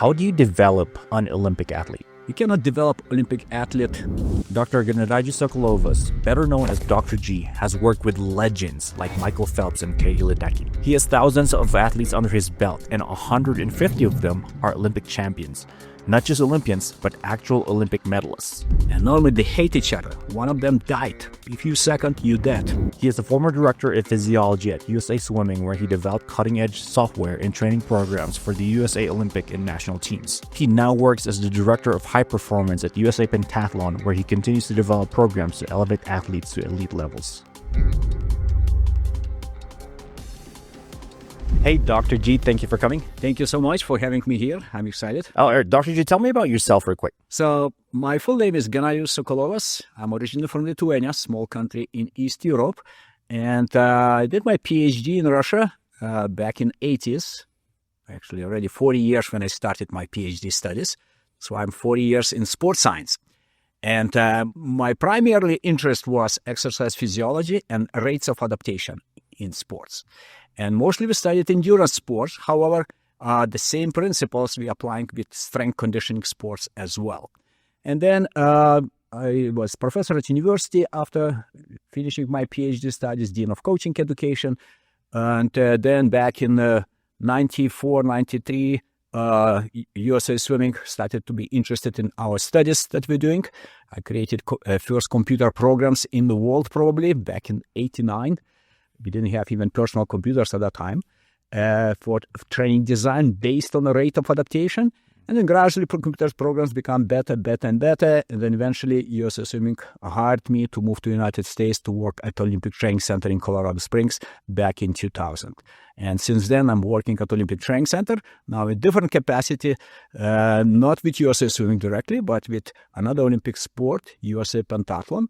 How do you develop an Olympic athlete? You cannot develop Olympic athlete. Dr. Genadijus Sokolovas, better known as Dr. G, has worked with legends like Michael Phelps and Ledecky. He has thousands of athletes under his belt, and 150 of them are Olympic champions. Not just Olympians, but actual Olympic medalists. And normally they hate each other. One of them died. If you second, you dead. He is the former director of physiology at USA Swimming, where he developed cutting-edge software and training programs for the USA Olympic and national teams. He now works as the director of high performance at USA Pentathlon, where he continues to develop programs to elevate athletes to elite levels. Hey, Dr. G, thank you for coming. Thank you so much for having me here. I'm excited. Dr. G, tell me about yourself real quick. So, my full name is Genadijus Sokolovas. I'm originally from Lithuania, small country in East Europe. And I did my PhD in Russia back in 80s. Actually, already 40 years when I started my PhD studies. So, I'm 40 years in sports science. And my primary interest was exercise physiology and rates of adaptation in sports. And mostly we studied endurance sports. However, the same principles we applying with strength conditioning sports as well. And then I was professor at university after finishing my PhD studies, Dean of Coaching Education. And then back in 94, 93, USA Swimming started to be interested in our studies that we're doing. I created first computer programs in the world probably back in 89. We didn't have even personal computers at that time for training design based on the rate of adaptation. And then gradually computer programs become better, and better. And then eventually USA Swimming hired me to move to the United States to work at Olympic Training Center in Colorado Springs back in 2000. And since then, I'm working at Olympic Training Center, now in different capacity, not with USA Swimming directly, but with another Olympic sport, USA Pentathlon.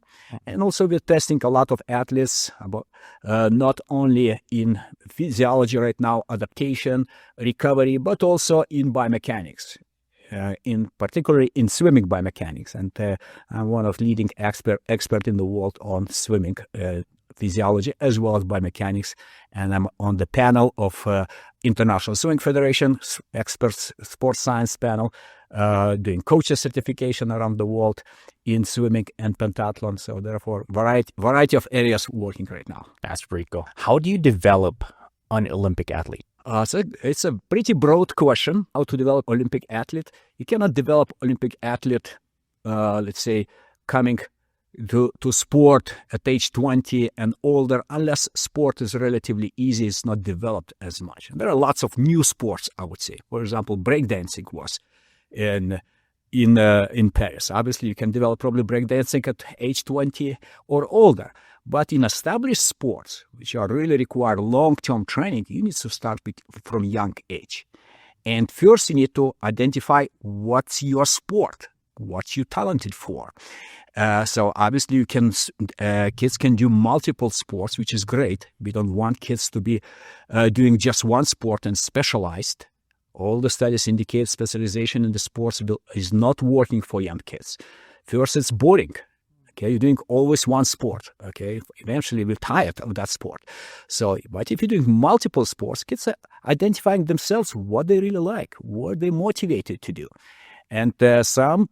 And also we're testing a lot of athletes, about, not only in physiology right now, adaptation, recovery, but also in biomechanics. In particularly in swimming biomechanics, and I'm one of leading expert in the world on swimming physiology as well as biomechanics, and I'm on the panel of International Swimming Federation experts sports science panel, doing coaches certification around the world in swimming and pentathlon. So therefore, variety of areas working right now. That's pretty cool. How do you develop an Olympic athlete? So it's a pretty broad question, how to develop Olympic athlete. You cannot develop Olympic athlete, let's say, coming to sport at age 20 and older, unless sport is relatively easy, it's not developed as much. And there are lots of new sports, I would say. For example, breakdancing was in Paris. Obviously, you can develop probably breakdancing at age 20 or older. But in established sports, which are really require long-term training, you need to start from young age. And first, you need to identify what's your sport, what you're talented for. So obviously, you can kids can do multiple sports, which is great. We don't want kids to be doing just one sport and specialized. All the studies indicate specialization in the sports is not working for young kids. First, it's boring. Okay, you're doing always one sport. Okay, eventually we're tired of that sport. So, but if you're doing multiple sports, kids are identifying themselves what they really like, what they're motivated to do. And some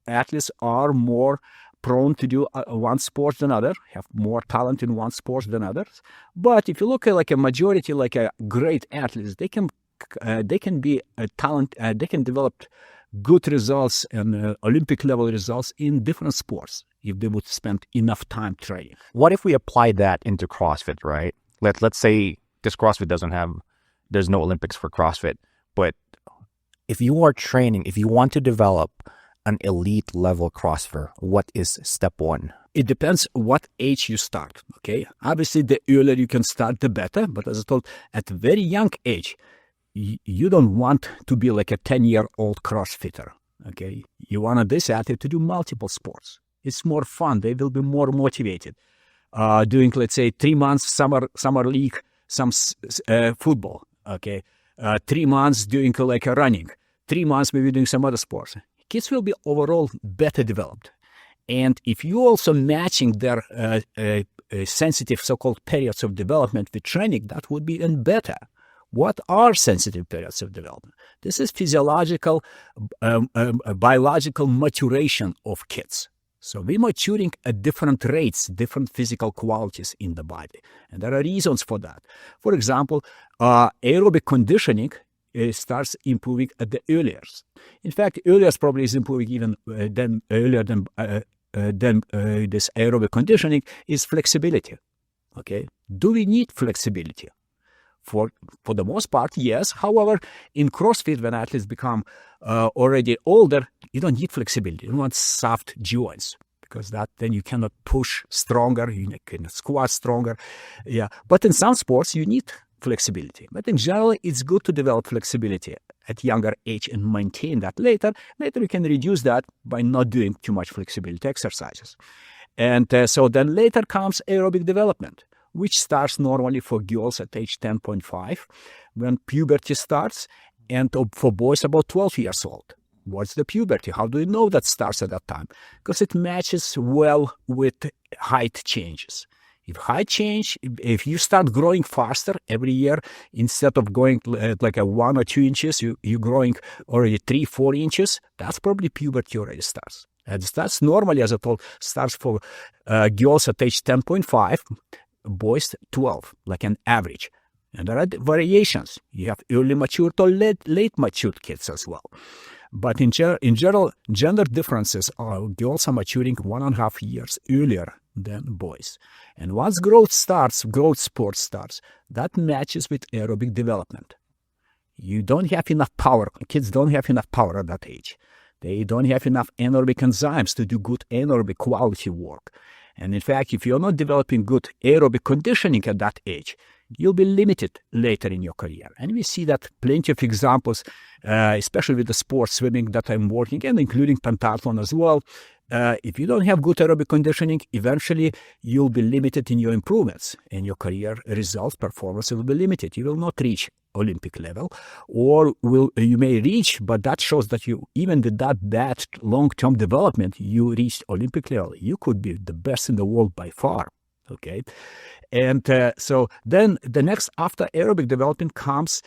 athletes are more prone to do one sport than other, have more talent in one sport than others. But if you look at like a majority, like a great athletes, they can be a talent. They can develop good results and Olympic level results in different sports if they would spend enough time training. What if we apply that into CrossFit, right? Let's say this CrossFit there's no Olympics for CrossFit, but if you are training, if you want to develop an elite level CrossFitter, what is step one? It depends what age you start, okay? Obviously, the earlier you can start, the better. But as I told, at a very young age, you don't want to be like a 10-year-old CrossFitter, okay? You want this athlete to do multiple sports. It's more fun. They will be more motivated. Doing, let's say, 3 months summer league, some football, okay? 3 months doing like a running. 3 months maybe doing some other sports. Kids will be overall better developed. And if you also matching their sensitive so-called periods of development with training, that would be even better. What are sensitive periods of development? This is physiological, biological maturation of kids. So we're maturing at different rates, different physical qualities in the body. And there are reasons for that. For example, aerobic conditioning starts improving at the earliest. In fact, earliest probably is improving even earlier than this aerobic conditioning is flexibility. Okay, do we need flexibility? For the most part, yes. However, in CrossFit, when athletes become already older, you don't need flexibility. You want soft joints because then you cannot push stronger, you cannot squat stronger. Yeah, but in some sports, you need flexibility. But in general, it's good to develop flexibility at younger age and maintain that later. Later, you can reduce that by not doing too much flexibility exercises. And so then later comes aerobic development, which starts normally for girls at age 10.5 when puberty starts, and for boys about 12 years old. What's the puberty? How do you know that starts at that time? Because it matches well with height changes. If you start growing faster every year, instead of going like a 1 or 2 inches, you're growing already 3-4 inches, that's probably puberty already starts. And that's normally, as I told, starts for girls at age 10.5, boys 12, like an average. And there are variations. You have early matured or late matured kids as well. But in general, gender differences are girls are maturing 1.5 years earlier than boys. And once growth sport starts, that matches with aerobic development. You don't have enough power. Kids don't have enough power at that age. They don't have enough anaerobic enzymes to do good anaerobic quality work. And in fact, if you're not developing good aerobic conditioning at that age, you'll be limited later in your career. And we see that plenty of examples, especially with the sports swimming that I'm working in, including pentathlon as well. If you don't have good aerobic conditioning, eventually you'll be limited in your improvements, and your career results, performance will be limited. You will not reach Olympic level, or you may reach, but that shows that you, even with that bad long-term development, you reached Olympic level. You could be the best in the world by far. Okay, and so then the next after aerobic development comes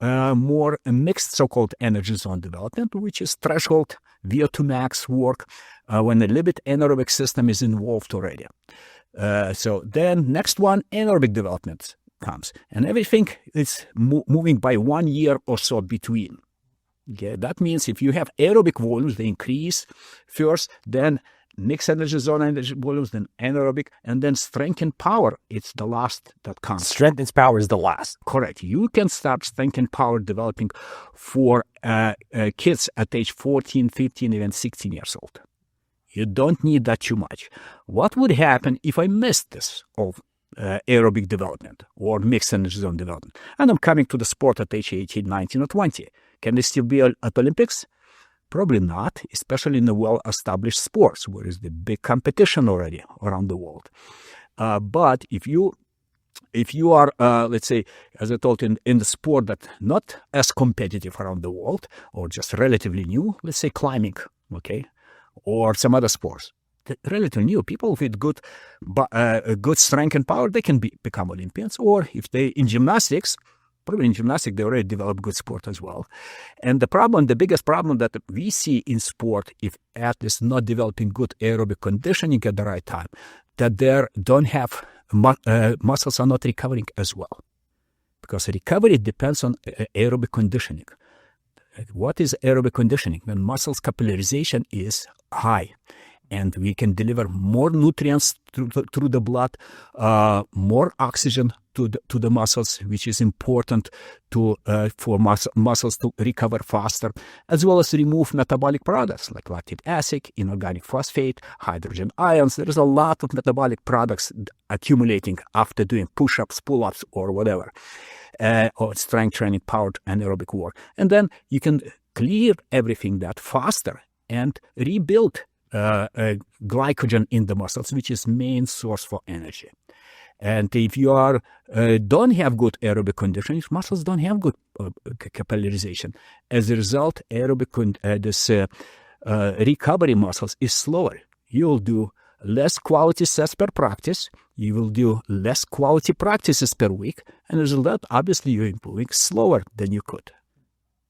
more a mixed so-called energy zone development, which is threshold VO2 max work when the limit anaerobic system is involved already. So then next one, anaerobic development comes, and everything is moving by 1 year or so between. Okay, that means if you have aerobic volumes, they increase first, then mixed energy zone energy volumes, then anaerobic, and then strength and power. It's the last that comes. Strength and power is the last. Correct. You can start strength and power developing for kids at age 14, 15, even 16 years old. You don't need that too much. What would happen if I missed this of aerobic development or mixed energy zone development? And I'm coming to the sport at age 18, 19, or 20. Can they still be at Olympics? Probably not, especially in the well-established sports, where is the big competition already around the world. But if you are, let's say, as I told in the sport that not as competitive around the world, or just relatively new, let's say climbing, okay, or some other sports, relatively new, people with good strength and power, they can become Olympians. Or if they in gymnastics, probably in gymnastics, they already develop good sport as well. And the biggest problem that we see in sport, if athletes not developing good aerobic conditioning at the right time, that they don't have muscles are not recovering as well. Because recovery depends on aerobic conditioning. What is aerobic conditioning? When muscles capillarization is high, and we can deliver more nutrients through the blood, more oxygen to the muscles, which is important for muscles to recover faster, as well as remove metabolic products like lactic acid, inorganic phosphate, hydrogen ions. There is a lot of metabolic products accumulating after doing push-ups, pull-ups, or whatever, or strength training, powered anaerobic work. And then you can clear everything that faster and rebuild glycogen in the muscles, which is main source for energy. And if you don't have good aerobic conditioning, muscles don't have good capillarization. As a result, aerobic recovery muscles is slower. You'll do less quality sets per practice, you will do less quality practices per week, and as a result, obviously, you're improving slower than you could.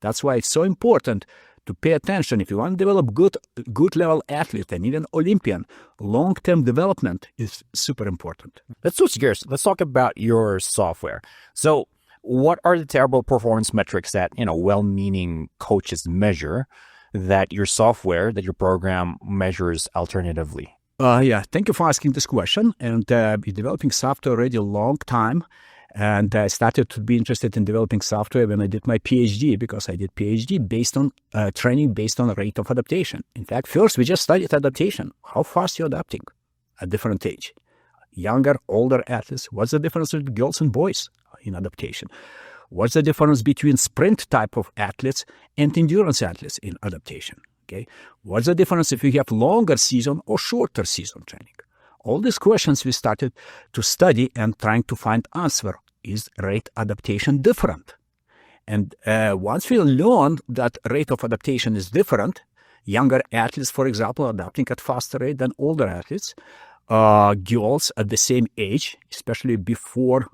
That's why it's so important to pay attention. If you want to develop good level athlete and even Olympian, long-term development is super important. Let's switch gears. Let's talk about your software. So what are the terrible performance metrics that, well-meaning coaches measure that your software, that your program measures alternatively? Thank you for asking this question. And been developing software already a long time. And I started to be interested in developing software when I did my PhD, because I did PhD based on training based on rate of adaptation. In fact, first we just studied adaptation. How fast you're adapting at different age. Younger, older athletes. What's the difference between girls and boys in adaptation? What's the difference between sprint type of athletes and endurance athletes in adaptation? Okay. What's the difference if you have longer season or shorter season training? All these questions we started to study and trying to find answer. Is rate adaptation different? And once we learn that rate of adaptation is different, younger athletes, for example, adapting at faster rate than older athletes, girls at the same age, especially before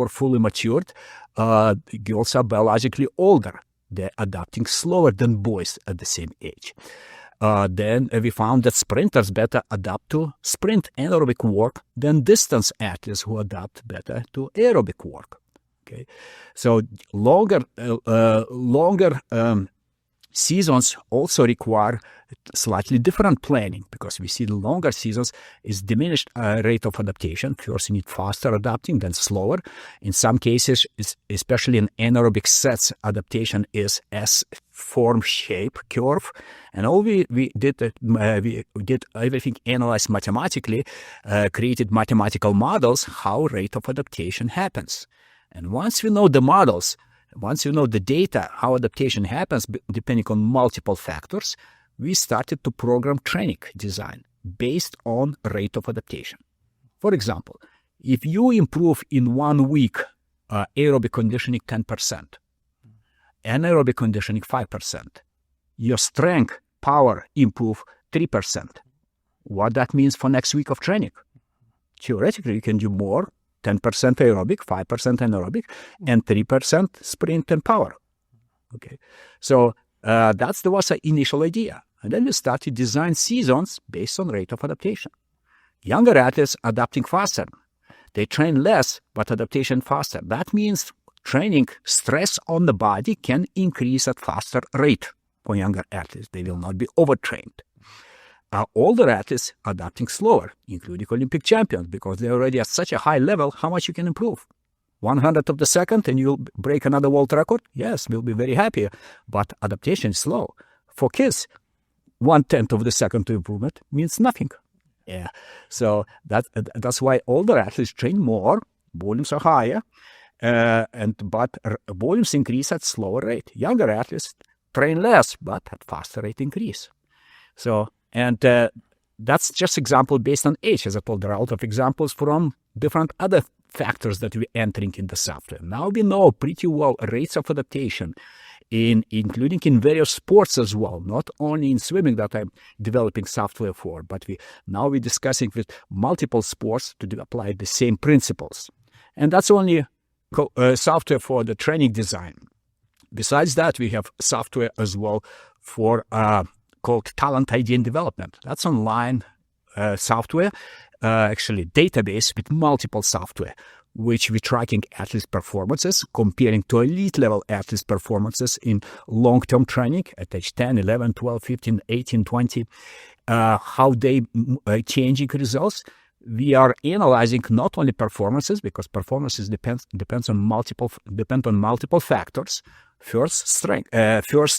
fully matured, girls are biologically older. They're adapting slower than boys at the same age. Then we found that sprinters better adapt to sprint anaerobic work than distance athletes who adapt better to aerobic work. Okay, so longer seasons also require slightly different planning, because we see the longer seasons is diminished rate of adaptation. First, you need faster adapting, then slower. In some cases, especially in anaerobic sets, adaptation is S-form shape curve. And all we did everything analyzed mathematically, created mathematical models how rate of adaptation happens. And once we know the models, once you know the data, how adaptation happens, depending on multiple factors, we started to program training design based on rate of adaptation. For example, if you improve in 1 week aerobic conditioning 10%, anaerobic conditioning 5%, your strength, power improve 3%. What that means for next week of training? Theoretically, you can do more. 10% aerobic, 5% anaerobic, and 3% sprint and power. Okay, so that was the initial idea. And then we started design seasons based on rate of adaptation. Younger athletes adapting faster. They train less, but adaptation faster. That means training stress on the body can increase at faster rate for younger athletes. They will not be overtrained. Older athletes adapting slower, including Olympic champions, because they're already at such a high level. How much you can improve? 100th of the second and you'll break another world record? Yes, we'll be very happy, but adaptation is slow. For kids, 1/10 of the second improvement means nothing. Yeah, so that's why older athletes train more, volumes are higher, but volumes increase at slower rate. Younger athletes train less, but at faster rate increase. So, and that's just example based on age. As I told, there are a lot of examples from different other factors that we're entering in the software. Now we know pretty well rates of adaptation, including in various sports as well, not only in swimming that I'm developing software for, but now we're discussing with multiple sports to apply the same principles. And that's only software for the training design. Besides that, we have software as well for called talent ID and development. That's online software, actually database with multiple software, which we're tracking athletes' performances, comparing to elite level athletes' performances in long-term training at age 10, 11, 12, 15, 18, 20, how they changing results. We are analyzing not only performances, because performances depends on multiple factors. First,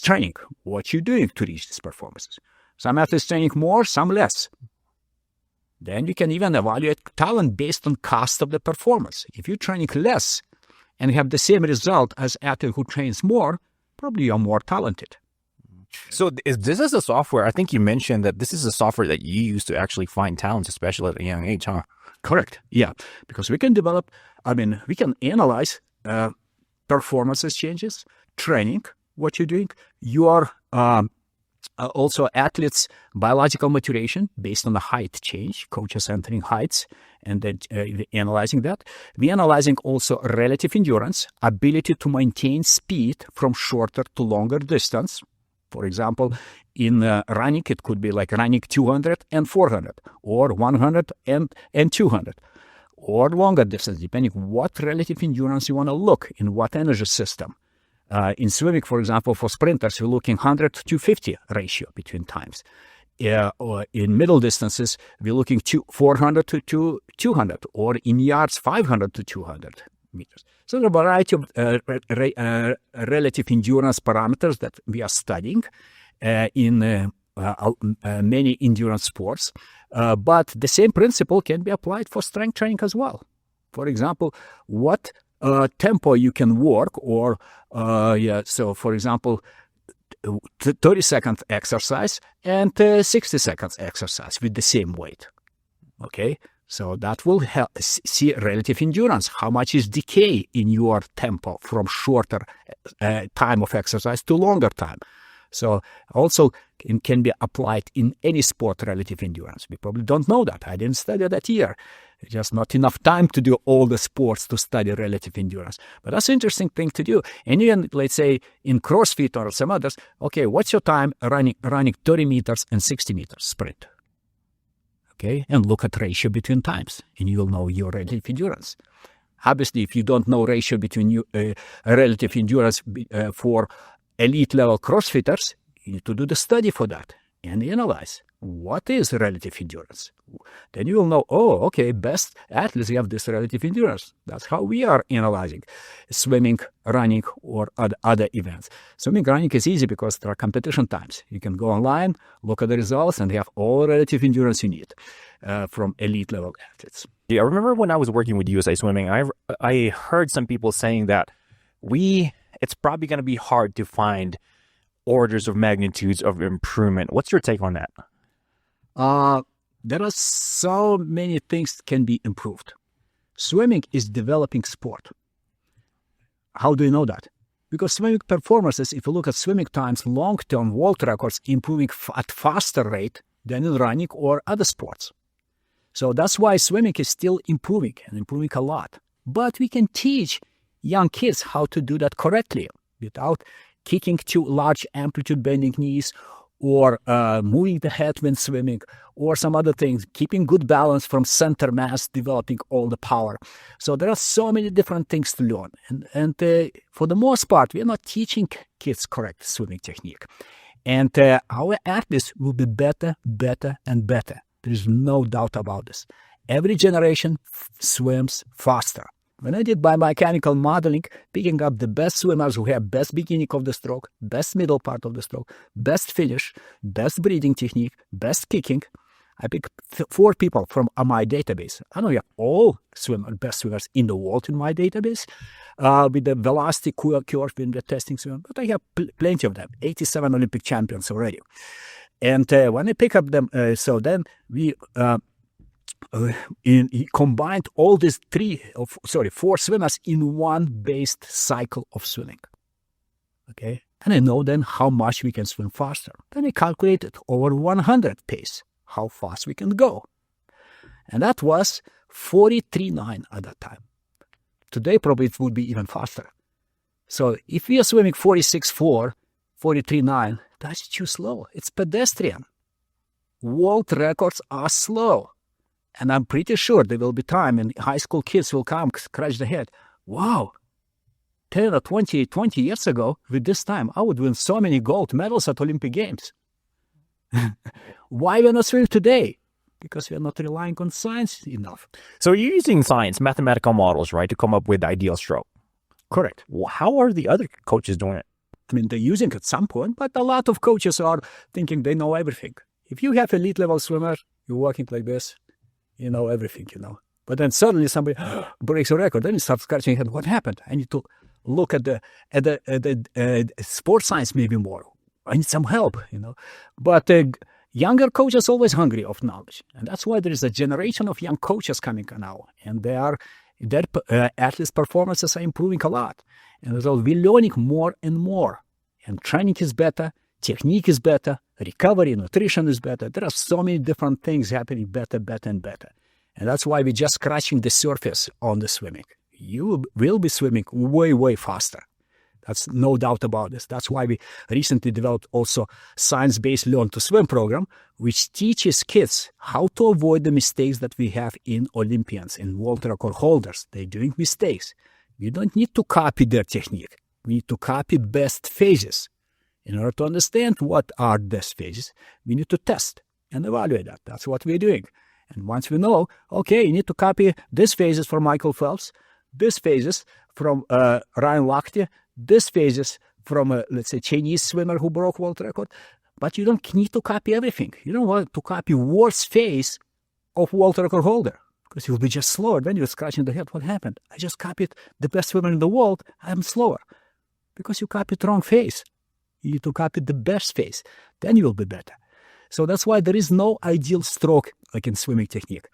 training. What you're doing to reach these performances. Some athletes training more, some less. Then you can even evaluate talent based on cost of the performance. If you're training less and have the same result as athlete who trains more, probably you're more talented. So this is a software, I think you mentioned that this is a software that you use to actually find talents, especially at a young age, huh? Correct. Yeah. Because we can we can analyze performances changes, training, what you're doing, your Also, athletes' biological maturation based on the height change, coaches entering heights and then analyzing that. We're analyzing also relative endurance, ability to maintain speed from shorter to longer distance. For example, in running, it could be like running 200 and 400, or 100 and 200, or longer distance, depending what relative endurance you want to look in what energy system. In swimming, for example, for sprinters, we're looking 100 to 50 ratio between times. Or in middle distances, we're looking 400 to 200, or in yards, 500 to 200 meters. So there are a variety of relative endurance parameters that we are studying in many endurance sports. But the same principle can be applied for strength training as well. For example, what tempo you can work, or so for example, 30-second exercise and 60 seconds exercise with the same weight. Okay, so that will help see relative endurance. How much is decay in your tempo from shorter time of exercise to longer time? So also it can be applied in any sport, relative endurance. We probably don't know that. I didn't study that year. Just not enough time to do all the sports to study relative endurance. But that's an interesting thing to do. And even, let's say, in CrossFit or some others, okay, what's your time running 30 meters and 60 meters sprint? Okay, and look at ratio between times, and you'll know your relative endurance. Obviously, if you don't know ratio between relative endurance for elite-level CrossFitters, you need to do the study for that and analyze what is relative endurance. Then you will know, oh, okay, best athletes have this relative endurance. That's how we are analyzing swimming, running, or other events. Swimming, running is easy because there are competition times. You can go online, look at the results, and have all relative endurance you need from elite-level athletes. Yeah, I remember when I was working with USA Swimming, I heard some people saying that it's probably going to be hard to find orders of magnitudes of improvement. What's your take on that? There are so many things that can be improved. Swimming is developing sport. How do you know that? Because swimming performances, if you look at swimming times, long-term world records improving at faster rate than in running or other sports. So that's why swimming is still improving and improving a lot. But we can teach young kids how to do that correctly without kicking to large amplitude bending knees, or moving the head when swimming, or some other things, keeping good balance from center mass, developing all the power. So there are so many different things to learn. And for the most part, we are not teaching kids correct swimming technique. And our athletes will be better, better, and better. There is no doubt about this. Every generation swims faster. When I did biomechanical modeling, picking up the best swimmers who have best beginning of the stroke, best middle part of the stroke, best finish, best breathing technique, best kicking, I picked 4 people from my database. I don't have all best swimmers in the world in my database with the velocity curve when we're testing swim, but I have plenty of them, 87 Olympic champions already. And when I pick up them, so then we... he combined all these 4 swimmers in one based cycle of swimming. Okay, and I know then how much we can swim faster. Then I calculated over 100 pace, how fast we can go. And that was 43.9 at that time. Today, probably it would be even faster. So if we are swimming 46.4, 43.9, that's too slow. It's pedestrian. World records are slow. And I'm pretty sure there will be time and high school kids will come, scratch their head. Wow, 10 or 20 years ago, with this time, I would win so many gold medals at Olympic Games. Why we're not swimming today? Because we're not relying on science enough. So you're using science, mathematical models, right, to come up with the ideal stroke? Correct. Well, how are the other coaches doing it? I mean, they're using it at some point, but a lot of coaches are thinking they know everything. If you have elite level swimmer, you're working like this, you know everything, you know. But then suddenly somebody breaks a record. Then you start scratching your head. What happened? I need to look at the sports science maybe more. I need some help, you know. But younger coaches are always hungry of knowledge, and that's why there is a generation of young coaches coming now, and their athletes' performances are improving a lot. And so we're learning more and more. And training is better, technique is better, recovery, nutrition is better. There are so many different things happening better, better, and better. And that's why we're just scratching the surface on the swimming. You will be swimming way, way faster. That's no doubt about this. That's why we recently developed also science-based Learn to Swim program, which teaches kids how to avoid the mistakes that we have in Olympians and world record holders. They're doing mistakes. We don't need to copy their technique. We need to copy best phases. In order to understand what are best phases, we need to test and evaluate that. That's what we're doing. And once we know, okay, you need to copy these phases from Michael Phelps, these phases from Ryan Lochte, these phases from, let's say, Chinese swimmer who broke world record. But you don't need to copy everything. You don't want to copy worst phase of world record holder because you'll be just slower. Then you're scratching the head. What happened? I just copied the best swimmer in the world. I'm slower because you copied wrong phase. You need to copy the best phase. Then you will be better. So that's why there is no ideal stroke like in swimming technique.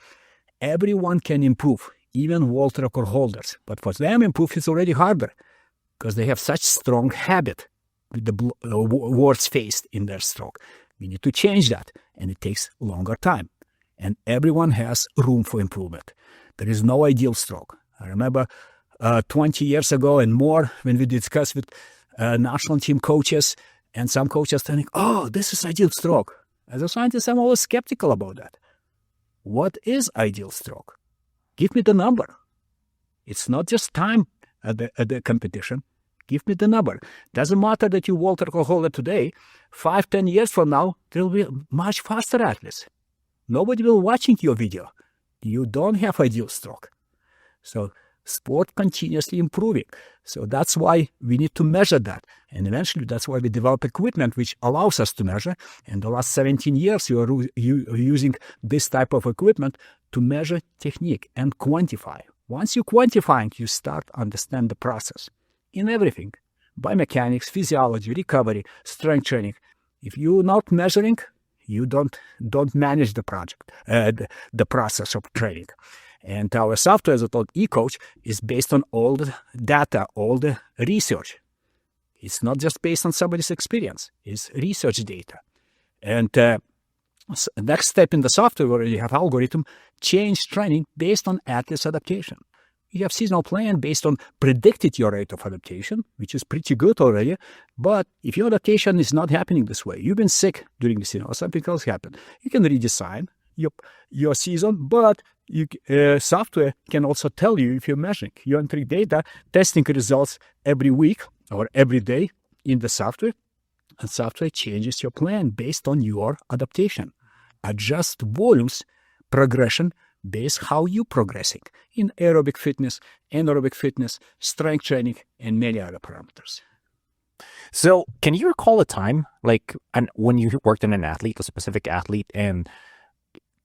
Everyone can improve, even world record holders. But for them, improve is already harder because they have such strong habit with the worst phase in their stroke. We need to change that, and it takes longer time. And everyone has room for improvement. There is no ideal stroke. I remember 20 years ago and more when we discussed with national team coaches, and some coaches telling, oh, this is ideal stroke. As a scientist, I'm always skeptical about that. What is ideal stroke? Give me the number. It's not just time at the competition. Give me the number. Doesn't matter that you world record holder today. 5-10 years from now, there will be much faster athletes. Nobody will watching your video. You don't have ideal stroke. So sport continuously improving. So that's why we need to measure that. And eventually that's why we develop equipment which allows us to measure. In the last 17 years, you are using this type of equipment to measure technique and quantify. Once you quantify, you start to understand the process in everything. Biomechanics, physiology, recovery, strength training. If you're not measuring, you don't manage the project, the process of training. And our software, as I told, eCoach, is based on all the data, all the research. It's not just based on somebody's experience. It's research data. And next step in the software, where you have algorithm, change training based on athlete's adaptation. You have seasonal plan based on predicted your rate of adaptation, which is pretty good already. But if your adaptation is not happening this way, you've been sick during the season or something else happened, you can redesign your season, but software can also tell you if you're measuring. You enter data, testing results every week or every day in the software, and software changes your plan based on your adaptation. Adjust volumes, progression, based how you progressing in aerobic fitness, anaerobic fitness, strength training, and many other parameters. So can you recall a time when you worked in an athlete, a specific athlete, and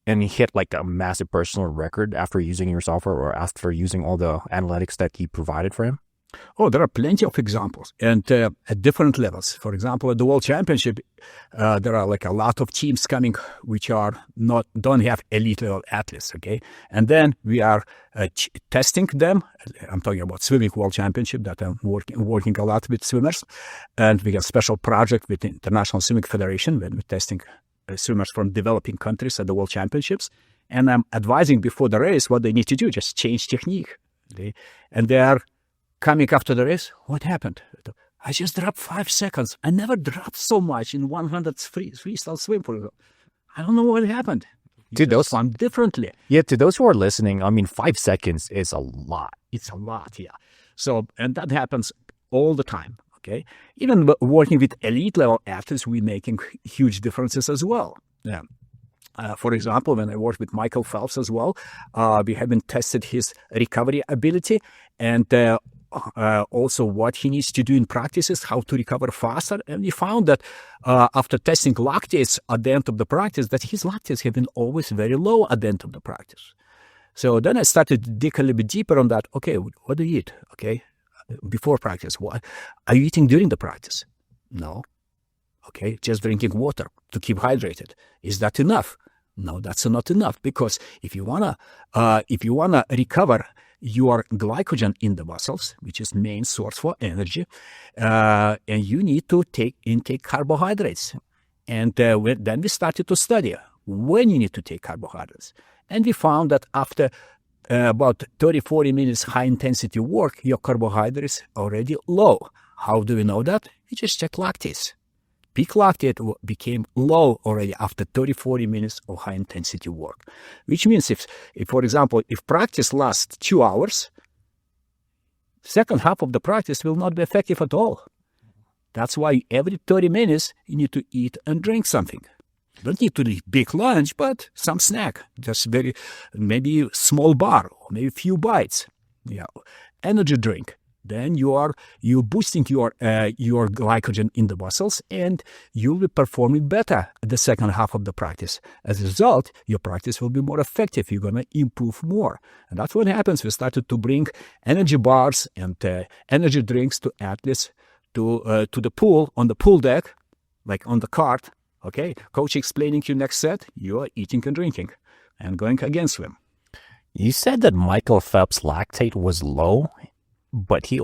he hit like a massive personal record after using your software or after using all the analytics that you provided for him? Oh, there are plenty of examples, and at different levels. For example, at the World Championship, there are like a lot of teams coming which don't have elite level athletes. Okay, and then we are testing them. I'm talking about swimming World Championship that I'm working a lot with swimmers, and we have a special project with the International Swimming Federation when we're testing swimmers from developing countries at the World Championships, and I'm advising before the race what they need to do, just change technique. And they are coming after the race. What happened? I just dropped 5 seconds. I never dropped so much in 100 freestyle swim. I don't know what happened. Dude, those swam differently. Yeah, to those who are listening, I mean, 5 seconds is a lot. It's a lot, yeah. So, and that happens all the time. Okay, even working with elite level athletes, we're making huge differences as well. Yeah. For example, when I worked with Michael Phelps as well, we have been tested his recovery ability and also what he needs to do in practices, how to recover faster. And we found that after testing lactates at the end of the practice, that his lactates have been always very low at the end of the practice. So then I started to dig a little bit deeper on that. Okay, what do you eat? Okay. Before practice, what are you eating during the practice? No. Okay, just drinking water to keep hydrated. Is that enough? No, that's not enough, because if you wanna recover your glycogen in the muscles, which is main source for energy, and you need to intake carbohydrates. And then we started to study when you need to take carbohydrates. And we found that after about 30-40 minutes high-intensity work, your carbohydrates are already low. How do we know that? We just check lactates. Peak lactate became low already after 30-40 minutes of high-intensity work, which means if, for example, if practice lasts 2 hours, second half of the practice will not be effective at all. That's why every 30 minutes you need to eat and drink something. You don't need to eat big lunch, but some snack, just maybe small bar, or maybe a few bites. Yeah, energy drink. Then you're boosting your glycogen in the muscles, and you'll be performing better at the second half of the practice. As a result, your practice will be more effective. You're going to improve more. And that's what happens. We started to bring energy bars and energy drinks to athletes to the pool, on the pool deck, like on the cart. Okay, coach explaining to you next set, you are eating and drinking and going against them. You said that Michael Phelps' lactate was low, but he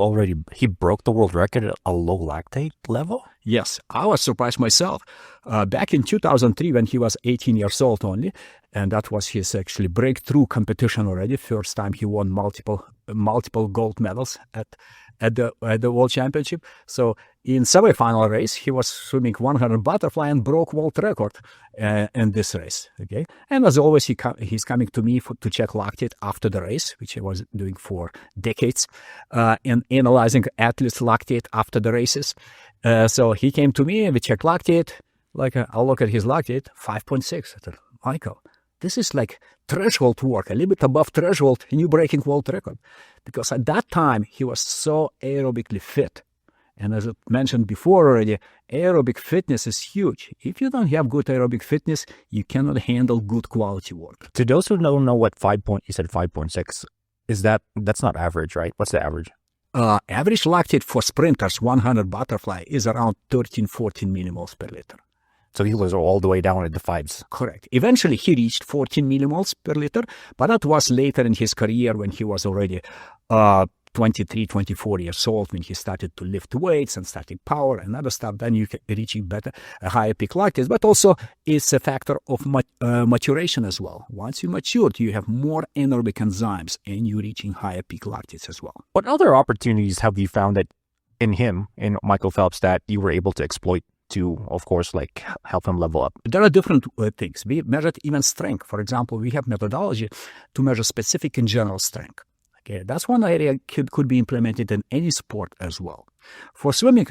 broke the world record at a low lactate level? Yes, I was surprised myself. Back in 2003, when he was 18 years old only, and that was his actually breakthrough competition already. First time he won multiple gold medals at the World Championship. So in semi-final race, he was swimming 100 butterfly and broke world record in this race. Okay, and as always, he's coming to me to check lactate after the race, which I was doing for decades, and analyzing athletes' lactate after the races. So he came to me and we checked lactate. Like I'll look at his lactate, 5.6. I said, Michael, this is like threshold work, a little bit above threshold, and you're breaking world record. Because at that time, he was so aerobically fit. And as I mentioned before already, aerobic fitness is huge. If you don't have good aerobic fitness, you cannot handle good quality work. To those who don't know what you said 5.6, that's not average, right? What's the average? Average lactate for sprinters, 100 butterfly, is around 13-14 millimoles per liter. So he was all the way down at the fives. Correct. Eventually, he reached 14 millimoles per liter, but that was later in his career when he was already 23, 24 years old, when he started to lift weights and starting power and other stuff. Then you can reaching a higher peak lactate. But also, it's a factor of maturation as well. Once you matured, you have more anaerobic enzymes, and you're reaching higher peak lactates as well. What other opportunities have you found that in Michael Phelps, that you were able to exploit to, of course, like help him level up? There are different things. We measured even strength. For example, we have methodology to measure specific and general strength. Okay, that's one area could be implemented in any sport as well. For swimming,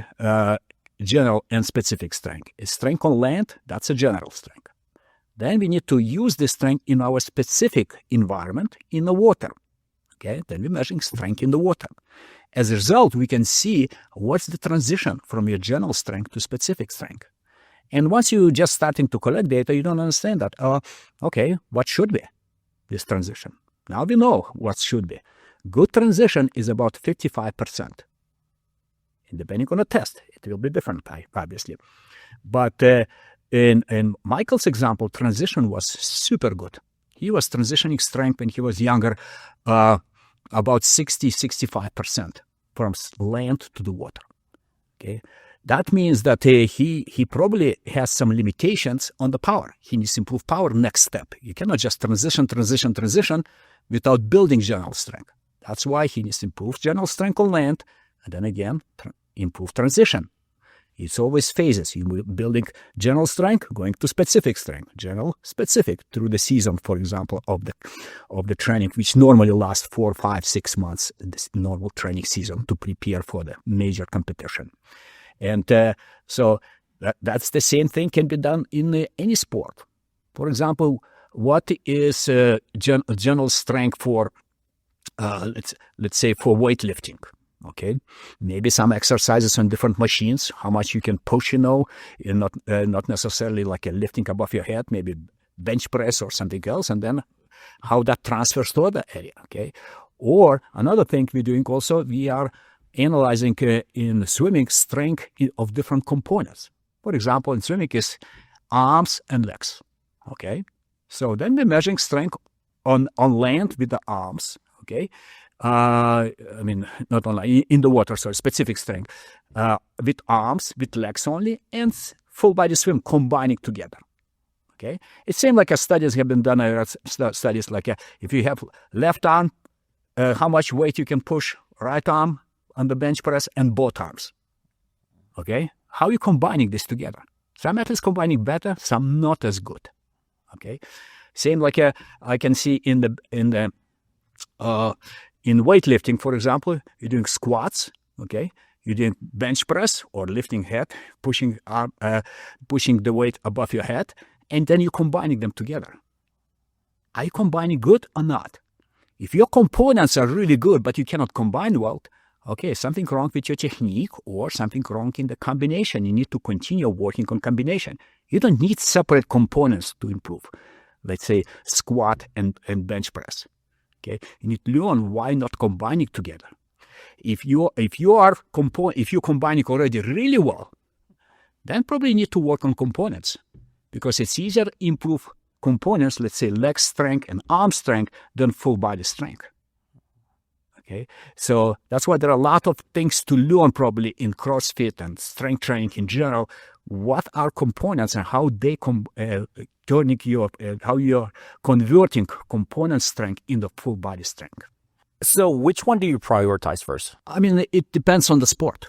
general and specific strength. Strength on land, that's a general strength. Then we need to use this strength in our specific environment in the water. Okay, then we're measuring strength in the water. As a result, we can see what's the transition from your general strength to specific strength. And once you're just starting to collect data, you don't understand that. Okay, what should be this transition? Now we know what should be. Good transition is about 55%. And depending on the test, it will be different, obviously. But in Michael's example, transition was super good. He was transitioning strength when he was younger, about 60-65% from land to the water. Okay, that means that he probably has some limitations on the power. He needs to improve power next step. You cannot just transition without building general strength. That's why he needs to improve general strength on land, and then again improve transition. It's always phases. You're building general strength, going to specific strength, general, specific, through the season, for example, of the training, which normally lasts 4, 5, 6 months, this normal training season, to prepare for the major competition. And so that's the same thing can be done in any sport. For example, what is general strength for, let's say, for weightlifting? Okay, maybe some exercises on different machines, how much you can push, not necessarily like a lifting above your head, maybe bench press or something else, and then how that transfers to other area. Okay, or another thing we're doing also, we are analyzing in swimming strength of different components. For example, in swimming is arms and legs. Okay, so then we're measuring strength on land with the arms. Okay. Not only in the water, so specific strength with arms, with legs only, and full body swim combining together. Okay, it seems like studies have been done. I read studies like if you have left arm, how much weight you can push, right arm on the bench press, and both arms. Okay, how are you combining this together? Some athletes combining better, some not as good. Okay, same like I can see in weightlifting, for example, you're doing squats. Okay, you're doing bench press or lifting head, pushing the weight above your head, and then you're combining them together. Are you combining good or not? If your components are really good, but you cannot combine well, okay, something wrong with your technique or something wrong in the combination. You need to continue working on combination. You don't need separate components to improve. Let's say squat and bench press. Okay, you need to learn why not combining together. If you're combining already really well, then probably you need to work on components, because it's easier to improve components, let's say leg strength and arm strength, than full body strength. Okay, so that's why there are a lot of things to learn probably in CrossFit and strength training in general. What are components and how they how you're converting component strength into full body strength. So which one do you prioritize first? I mean, it depends on the sport.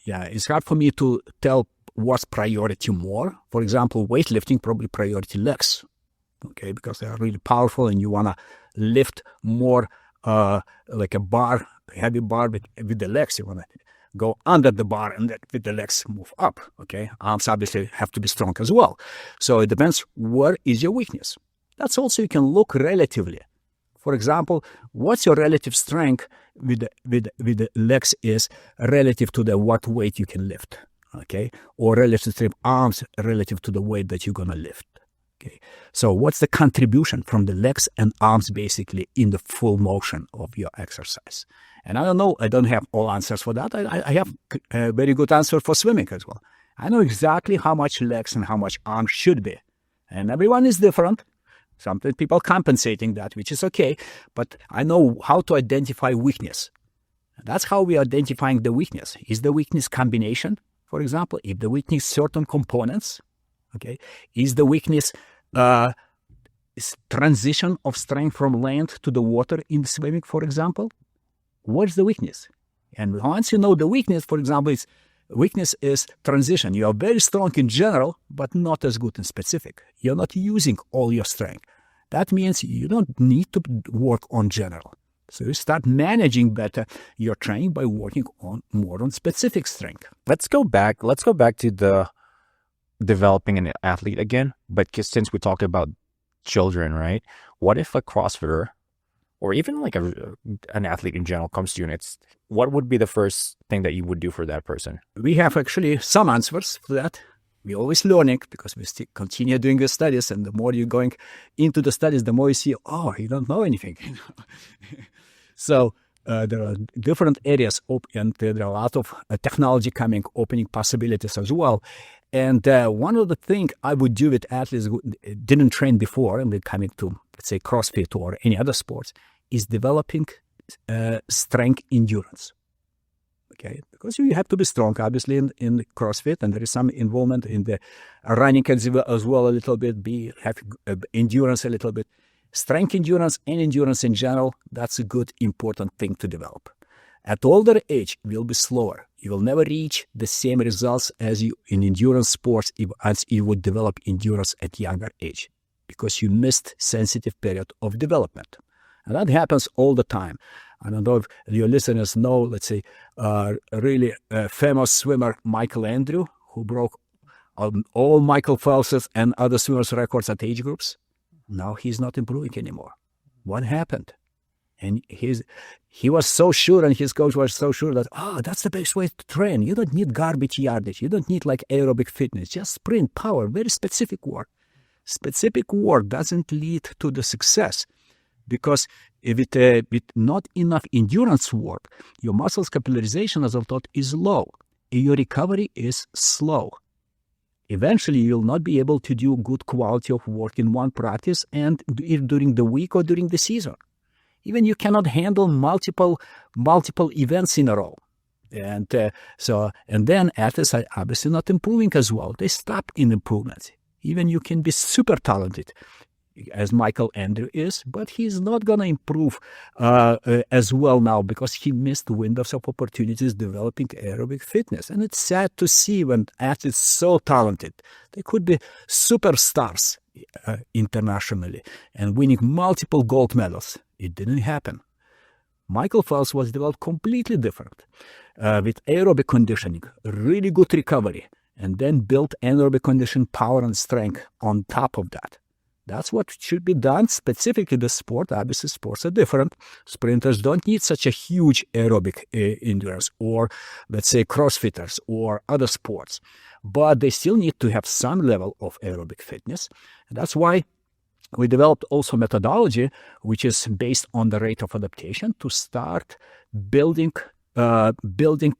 Yeah, it's hard for me to tell what's priority more. For example, weightlifting, probably priority legs. Okay, because they are really powerful and you want to lift more like a bar, heavy bar with the legs. You want to go under the bar and with the legs move up. Okay, arms obviously have to be strong as well. So it depends where is your weakness. That's also you can look relatively. For example, what's your relative strength with the legs is relative to the what weight you can lift, okay? Or relative to the arms relative to the weight that you're going to lift, okay? So what's the contribution from the legs and arms basically in the full motion of your exercise? And I don't know, I don't have all answers for that. I have a very good answer for swimming as well. I know exactly how much legs and how much arms should be. And everyone is different. Some people compensating that, which is okay, but I know how to identify weakness. That's how we are identifying the weakness. Is the weakness combination, for example? If the weakness certain components, okay? Is the weakness transition of strength from land to the water in swimming, for example? What's the weakness? And once you know the weakness, for example, weakness is transition. You are very strong in general, but not as good in specific. You're not using all your strength. That means you don't need to work on general. So you start managing better your training by working on more on specific strength. Let's go back to the developing an athlete again. But since we talked about children, right? What if a CrossFitter or even like an athlete in general comes to you and what would be the first thing that you would do for that person? We have actually some answers for that. We're always learning because we still continue doing the studies, and the more you're going into the studies, the more you see, oh, you don't know anything. So there are different areas, and there are a lot of technology coming, opening possibilities as well. And one of the things I would do with athletes who didn't train before and they're coming to, let's say, CrossFit or any other sports, is developing strength endurance. Okay, because you have to be strong, obviously, in CrossFit, and there is some involvement in the running as well a little bit, have endurance a little bit. Strength endurance and endurance in general, that's a good, important thing to develop. At older age, you will be slower. You will never reach the same results as you in endurance sports as you would develop endurance at younger age, because you missed sensitive period of development. And that happens all the time. I don't know if your listeners know, let's say, a really famous swimmer, Michael Andrew, who broke all Michael Phelps and other swimmers' records at age groups. Now he's not improving anymore. What happened? And he was so sure, and his coach was so sure that, that's the best way to train. You don't need garbage yardage. You don't need like aerobic fitness. Just sprint, power, very specific work. Specific work doesn't lead to the success. Because if with not enough endurance work, your muscles capillarization, as I've taught, is low. Your recovery is slow. Eventually, you'll not be able to do good quality of work in one practice and during the week or during the season. Even you cannot handle multiple events in a row. And then athletes are obviously not improving as well. They stop in improvement. Even you can be super talented, as Michael Andrew is, but he's not going to improve as well now because he missed windows of opportunities developing aerobic fitness. And it's sad to see when athletes so talented, they could be superstars internationally and winning multiple gold medals. It didn't happen. Michael Phelps was developed completely different with aerobic conditioning, really good recovery, and then built anaerobic condition power and strength on top of that. That's what should be done, specifically the sport. Obviously, sports are different. Sprinters don't need such a huge aerobic endurance, or let's say CrossFitters or other sports. But they still need to have some level of aerobic fitness. And that's why we developed also methodology, which is based on the rate of adaptation to start building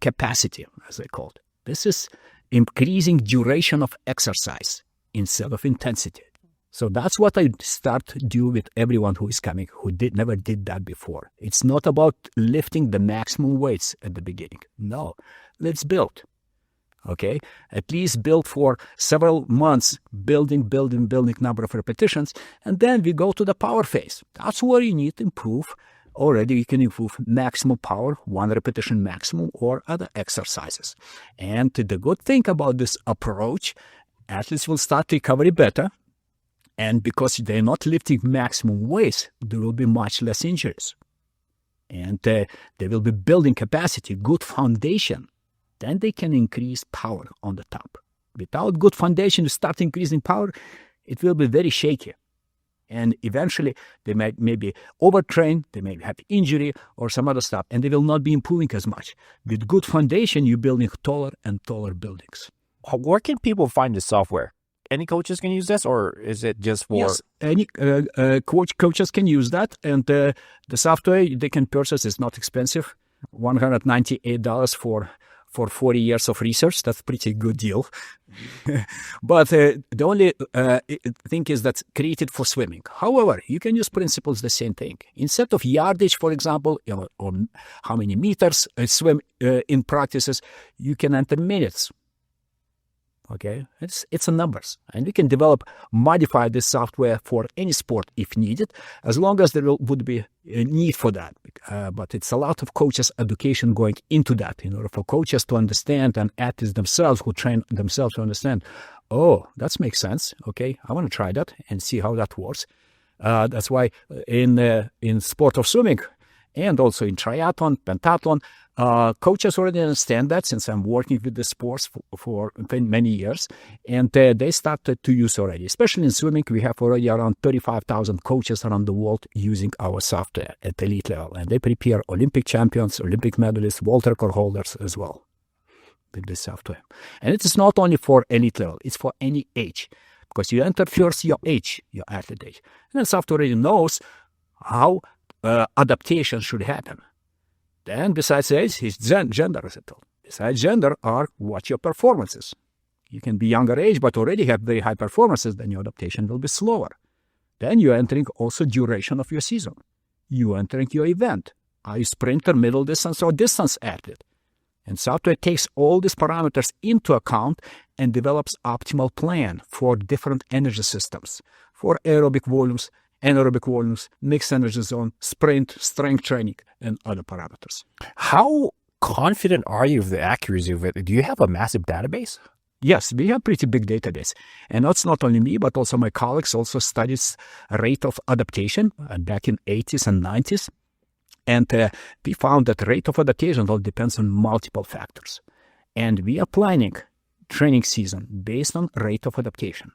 capacity, as they call it. This is increasing duration of exercise instead of intensity. So that's what I start to do with everyone who is coming, who never did that before. It's not about lifting the maximum weights at the beginning. No, let's build. Okay, at least build for several months, building number of repetitions, and then we go to the power phase. That's where you need to improve. Already you can improve maximum power, 1 repetition maximum, or other exercises. And the good thing about this approach, athletes will start recovery better. And because they're not lifting maximum weights, there will be much less injuries. And they will be building capacity, good foundation. Then they can increase power on the top. Without good foundation to start increasing power, it will be very shaky. And eventually, they might maybe overtrain, they may have injury or some other stuff, and they will not be improving as much. With good foundation, you're building taller and taller buildings. Where can people find the software? Any coaches can use this, or is it just for... Yes, any coaches can use that. And the software they can purchase is not expensive, $198 for 40 years of research. That's a pretty good deal. But the only thing is that's created for swimming. However, you can use principles the same thing. Instead of yardage, for example, or how many meters swim in practices, you can enter minutes. Okay, it's a numbers, and we can modify this software for any sport if needed, as long as there would be a need for that. But it's a lot of coaches' education going into that in order for coaches to understand and athletes themselves who train themselves to understand. Oh, that makes sense. Okay, I want to try that and see how that works. That's why in sport of swimming and also in triathlon, pentathlon, coaches already understand that since I'm working with the sports for many years, and they started to use already. Especially in swimming, we have already around 35,000 coaches around the world using our software at elite level, and they prepare Olympic champions, Olympic medalists, world record holders as well with this software. And it is not only for elite level, it's for any age, because you enter first your age, your athlete age, and the software already knows how adaptation should happen. Then besides age, is gender, as I told. Besides gender are what your performances. You can be younger age, but already have very high performances, then your adaptation will be slower. Then you're entering also duration of your season. You're entering your event. Are you sprinter, middle distance, or distance athlete? And software takes all these parameters into account and develops optimal plan for different energy systems, for aerobic volumes, anaerobic volumes, mixed energy zone, sprint, strength training, and other parameters. How confident are you of the accuracy of it? Do you have a massive database? Yes, we have pretty big database. And that's not only me, but also my colleagues also studies rate of adaptation back in 80s and 90s. And we found that rate of adaptation all depends on multiple factors. And we are planning training season based on rate of adaptation.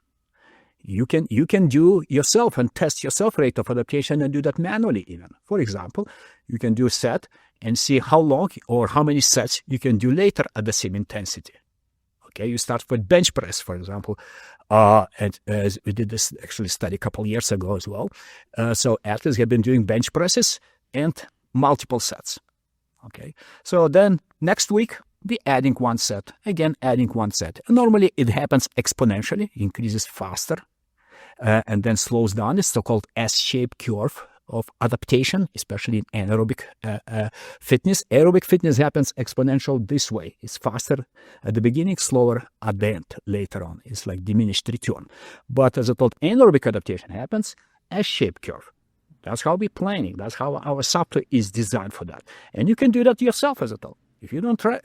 You can do yourself and test yourself rate of adaptation and do that manually even. For example, you can do a set and see how long or how many sets you can do later at the same intensity. Okay, you start with bench press, for example. And as we did this actually study a couple of years ago as well. So athletes have been doing bench presses and multiple sets. Okay, so then next week, we're adding one set, again adding one set. And normally it happens exponentially, increases faster, and then slows down. It's so-called S-shaped curve of adaptation, especially in anaerobic fitness. Aerobic fitness happens exponential this way. It's faster at the beginning, slower at the end, later on. It's like diminished return. But as I told, anaerobic adaptation happens S-shaped curve. That's how we're planning. That's how our software is designed for that. And you can do that yourself, as I told. If you don't trust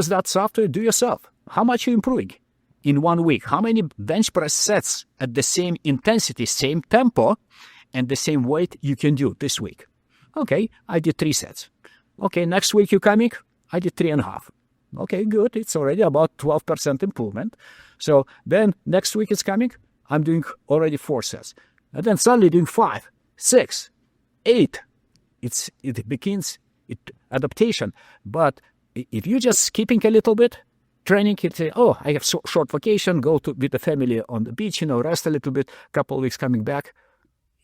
that software, do yourself. How much are you improving in 1 week? How many bench press sets at the same intensity, same tempo, and the same weight you can do this week? Okay, I did 3 sets. Okay, next week you're coming, I did 3.5. Okay, good. It's already about 12% improvement. So then next week is coming, I'm doing already 4 sets. And then suddenly doing 5, 6, 8. It begins adaptation. But if you're just skipping a little bit, training, you say, oh, I have short vacation, go with the family on the beach, rest a little bit, couple of weeks coming back.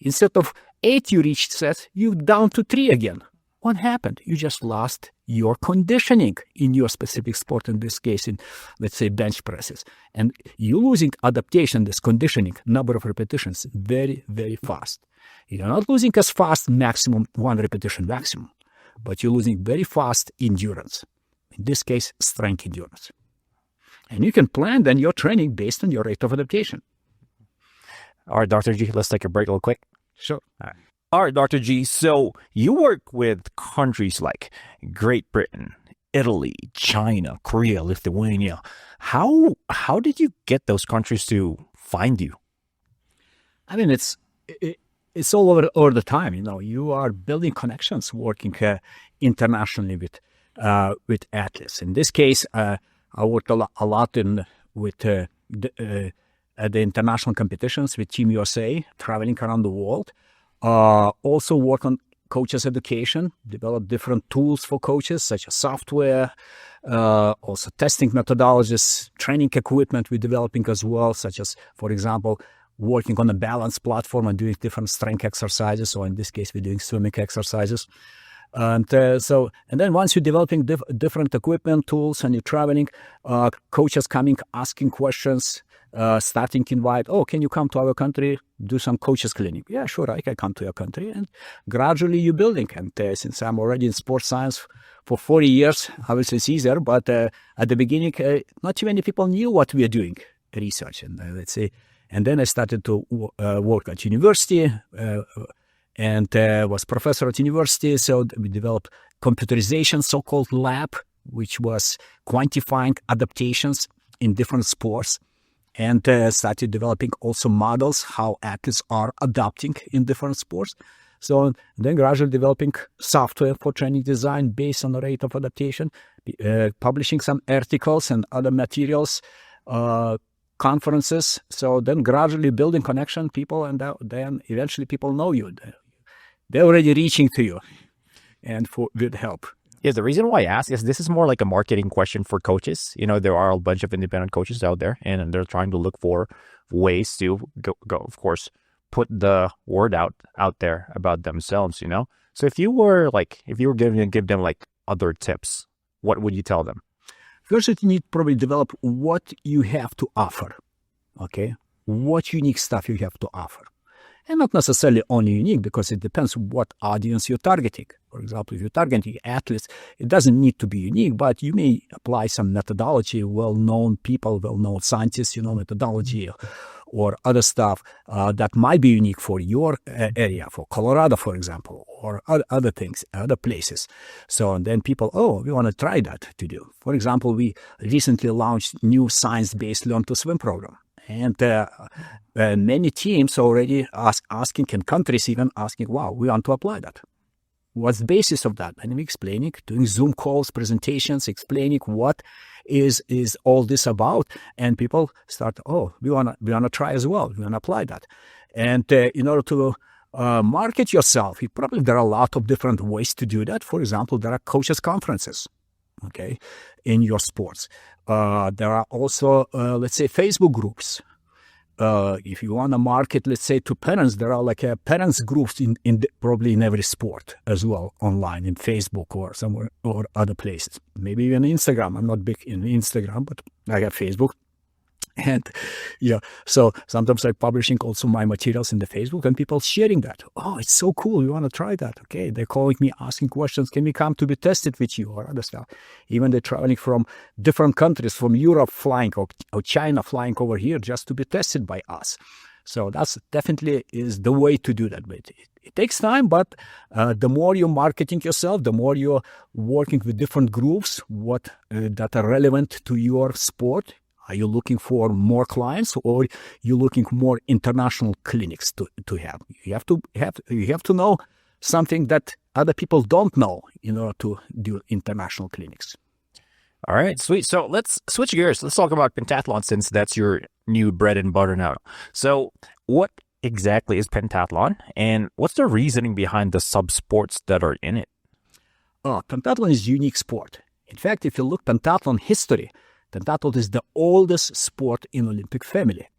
Instead of 8 you reached sets, you're down to 3 again. What happened? You just lost your conditioning in your specific sport, in this case, in, let's say, bench presses. And you're losing adaptation, this conditioning, number of repetitions, very, very fast. You're not losing as fast maximum, 1 repetition maximum, but you're losing very fast endurance. In this case, strength endurance. And you can plan then your training based on your rate of adaptation. All right, Dr. G, let's take a break real quick. Sure. All right, Dr. G, so you work with countries like Great Britain, Italy, China, Korea, Lithuania. How did you get those countries to find you? I mean, it's all over the time. You are building connections, working internationally with athletes. In this case, I worked a lot with the international competitions with Team USA, traveling around the world. Also work on coaches' education, develop different tools for coaches, such as software, also testing methodologies, training equipment we're developing as well, such as, for example, working on a balance platform and doing different strength exercises, or in this case, we're doing swimming exercises. And then once you're developing different equipment, tools, and you're traveling, coaches coming, asking questions, starting to invite, oh, can you come to our country, do some coaches clinic? Yeah, sure, I can come to your country. And gradually you're building. And since I'm already in sports science for 40 years, obviously it's easier, but at the beginning, not too many people knew what we are doing, research. And let's say, and then I started to work at university, and was professor at university. So we developed computerization, so-called lab, which was quantifying adaptations in different sports, and started developing also models how athletes are adapting in different sports. So then gradually developing software for training design based on the rate of adaptation, publishing some articles and other materials, conferences. So then gradually building connection, people, and then eventually people know you. They're already reaching to you and with help. Yeah, the reason why I ask is this is more like a marketing question for coaches. There are a bunch of independent coaches out there, and they're trying to look for ways to go of course, put the word out there about themselves, So if you were going to give them like other tips, what would you tell them? First, you need to probably develop what you have to offer, okay? What unique stuff you have to offer. And not necessarily only unique, because it depends what audience you're targeting. For example, if you're targeting athletes, it doesn't need to be unique, but you may apply some methodology, well-known people, well-known scientists, methodology or other stuff that might be unique for your area, for Colorado, for example, or other things, other places. So and then people, we want to try that to do. For example, we recently launched new science-based Learn to Swim program. And many teams already asking, and countries even asking, wow, we want to apply that. What's the basis of that? And I'm explaining, doing Zoom calls, presentations, explaining what is all this about. And people start, we wanna try as well. We wanna apply that. And in order to market yourself, there are a lot of different ways to do that. For example, there are coaches conferences, okay, in your sports. There are also, let's say, Facebook groups. If you want to market, let's say, to parents, there are like parents groups probably in every sport as well, online, in Facebook or somewhere or other places. Maybe even Instagram. I'm not big in Instagram, but I have Facebook. And so sometimes I'm publishing also my materials in the Facebook and people sharing that. Oh, it's so cool. You want to try that? Okay. They're calling me, asking questions. Can we come to be tested with you or other stuff? Even they're traveling from different countries, from Europe flying or China flying over here just to be tested by us. So that's definitely is the way to do that. But it takes time, but the more you're marketing yourself, the more you're working with different groups, that are relevant to your sport. Are you looking for more clients, or you looking more international clinics to have? You have to know something that other people don't know in order to do international clinics. All right, sweet. So let's switch gears. Let's talk about pentathlon, since that's your new bread and butter now. So what exactly is pentathlon, and what's the reasoning behind the sub-sports that are in it? Pentathlon is a unique sport. In fact, if you look pentathlon history, pentathlon is the oldest sport in Olympic family.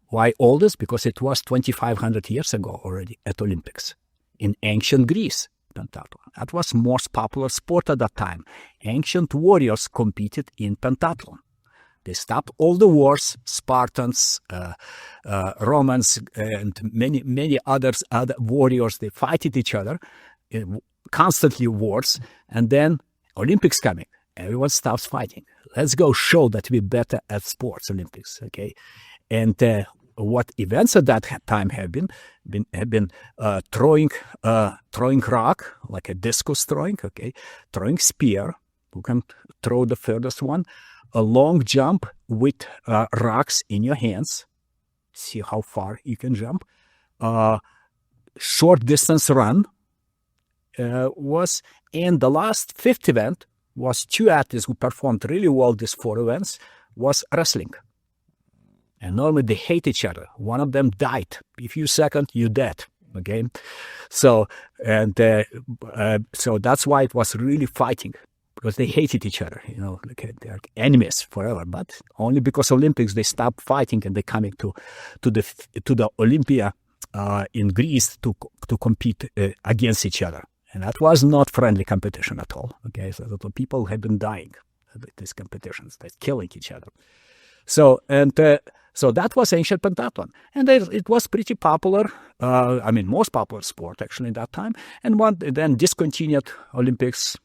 Why oldest? Because it was 2,500 years ago already at Olympics. In ancient Greece, pentathlon. That was most popular sport at that time. Ancient warriors competed in pentathlon. They stopped all the wars, Spartans, Romans, and many other warriors. They fight each other, constantly wars, and then Olympics coming. Everyone stops fighting. Let's go show that we're better at sports, Olympics, okay? And what events at that time have been throwing rock, like a discus throwing, okay? Throwing spear, who can throw the furthest one, a long jump with rocks in your hands, see how far you can jump, short distance run and the last fifth event was two athletes who performed really well these four events, was wrestling. And normally they hate each other. One of them died. A few seconds, you're dead. Okay? So that's why it was really fighting, because they hated each other. They're enemies forever. But only because Olympics, they stopped fighting and they're coming to the Olympia in Greece to compete against each other. And that was not friendly competition at all. Okay, so the people had been dying at these competitions, they're killing each other. So that was ancient pentathlon, and it was pretty popular. Most popular sport actually in that time. And then discontinued Olympics.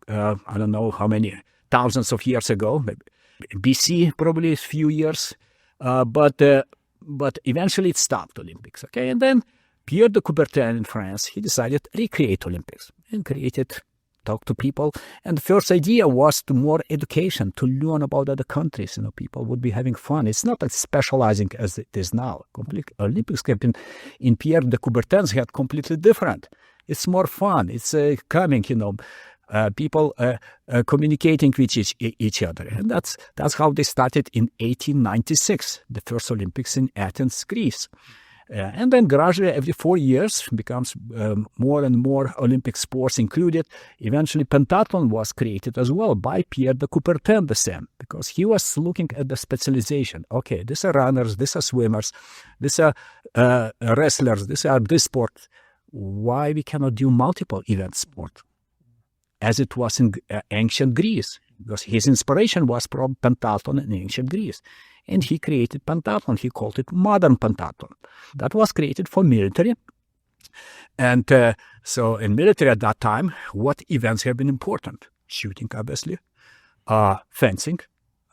I don't know how many thousands of years ago, BC, probably a few years. But eventually it stopped Olympics. Okay, and then Pierre de Coubertin in France, he decided to recreate Olympics and talk to people. And the first idea was to more education, to learn about other countries. People would be having fun. It's not as specializing as it is now. Olympics in Pierre de Coubertin's head completely different. It's more fun. It's coming, people communicating with each other. And that's how they started in 1896, the first Olympics in Athens, Greece. And then gradually, every 4 years, becomes more and more Olympic sports included. Eventually, pentathlon was created as well by Pierre de Coubertin the same, because he was looking at the specialization. Okay, these are runners, these are swimmers, these are wrestlers, these are this sport. Why we cannot do multiple event sport, as it was in ancient Greece? Because his inspiration was from pentathlon in ancient Greece. And he created pentathlon. He called it modern pentathlon. That was created for military. And so in military at that time, what events have been important? Shooting, obviously. Fencing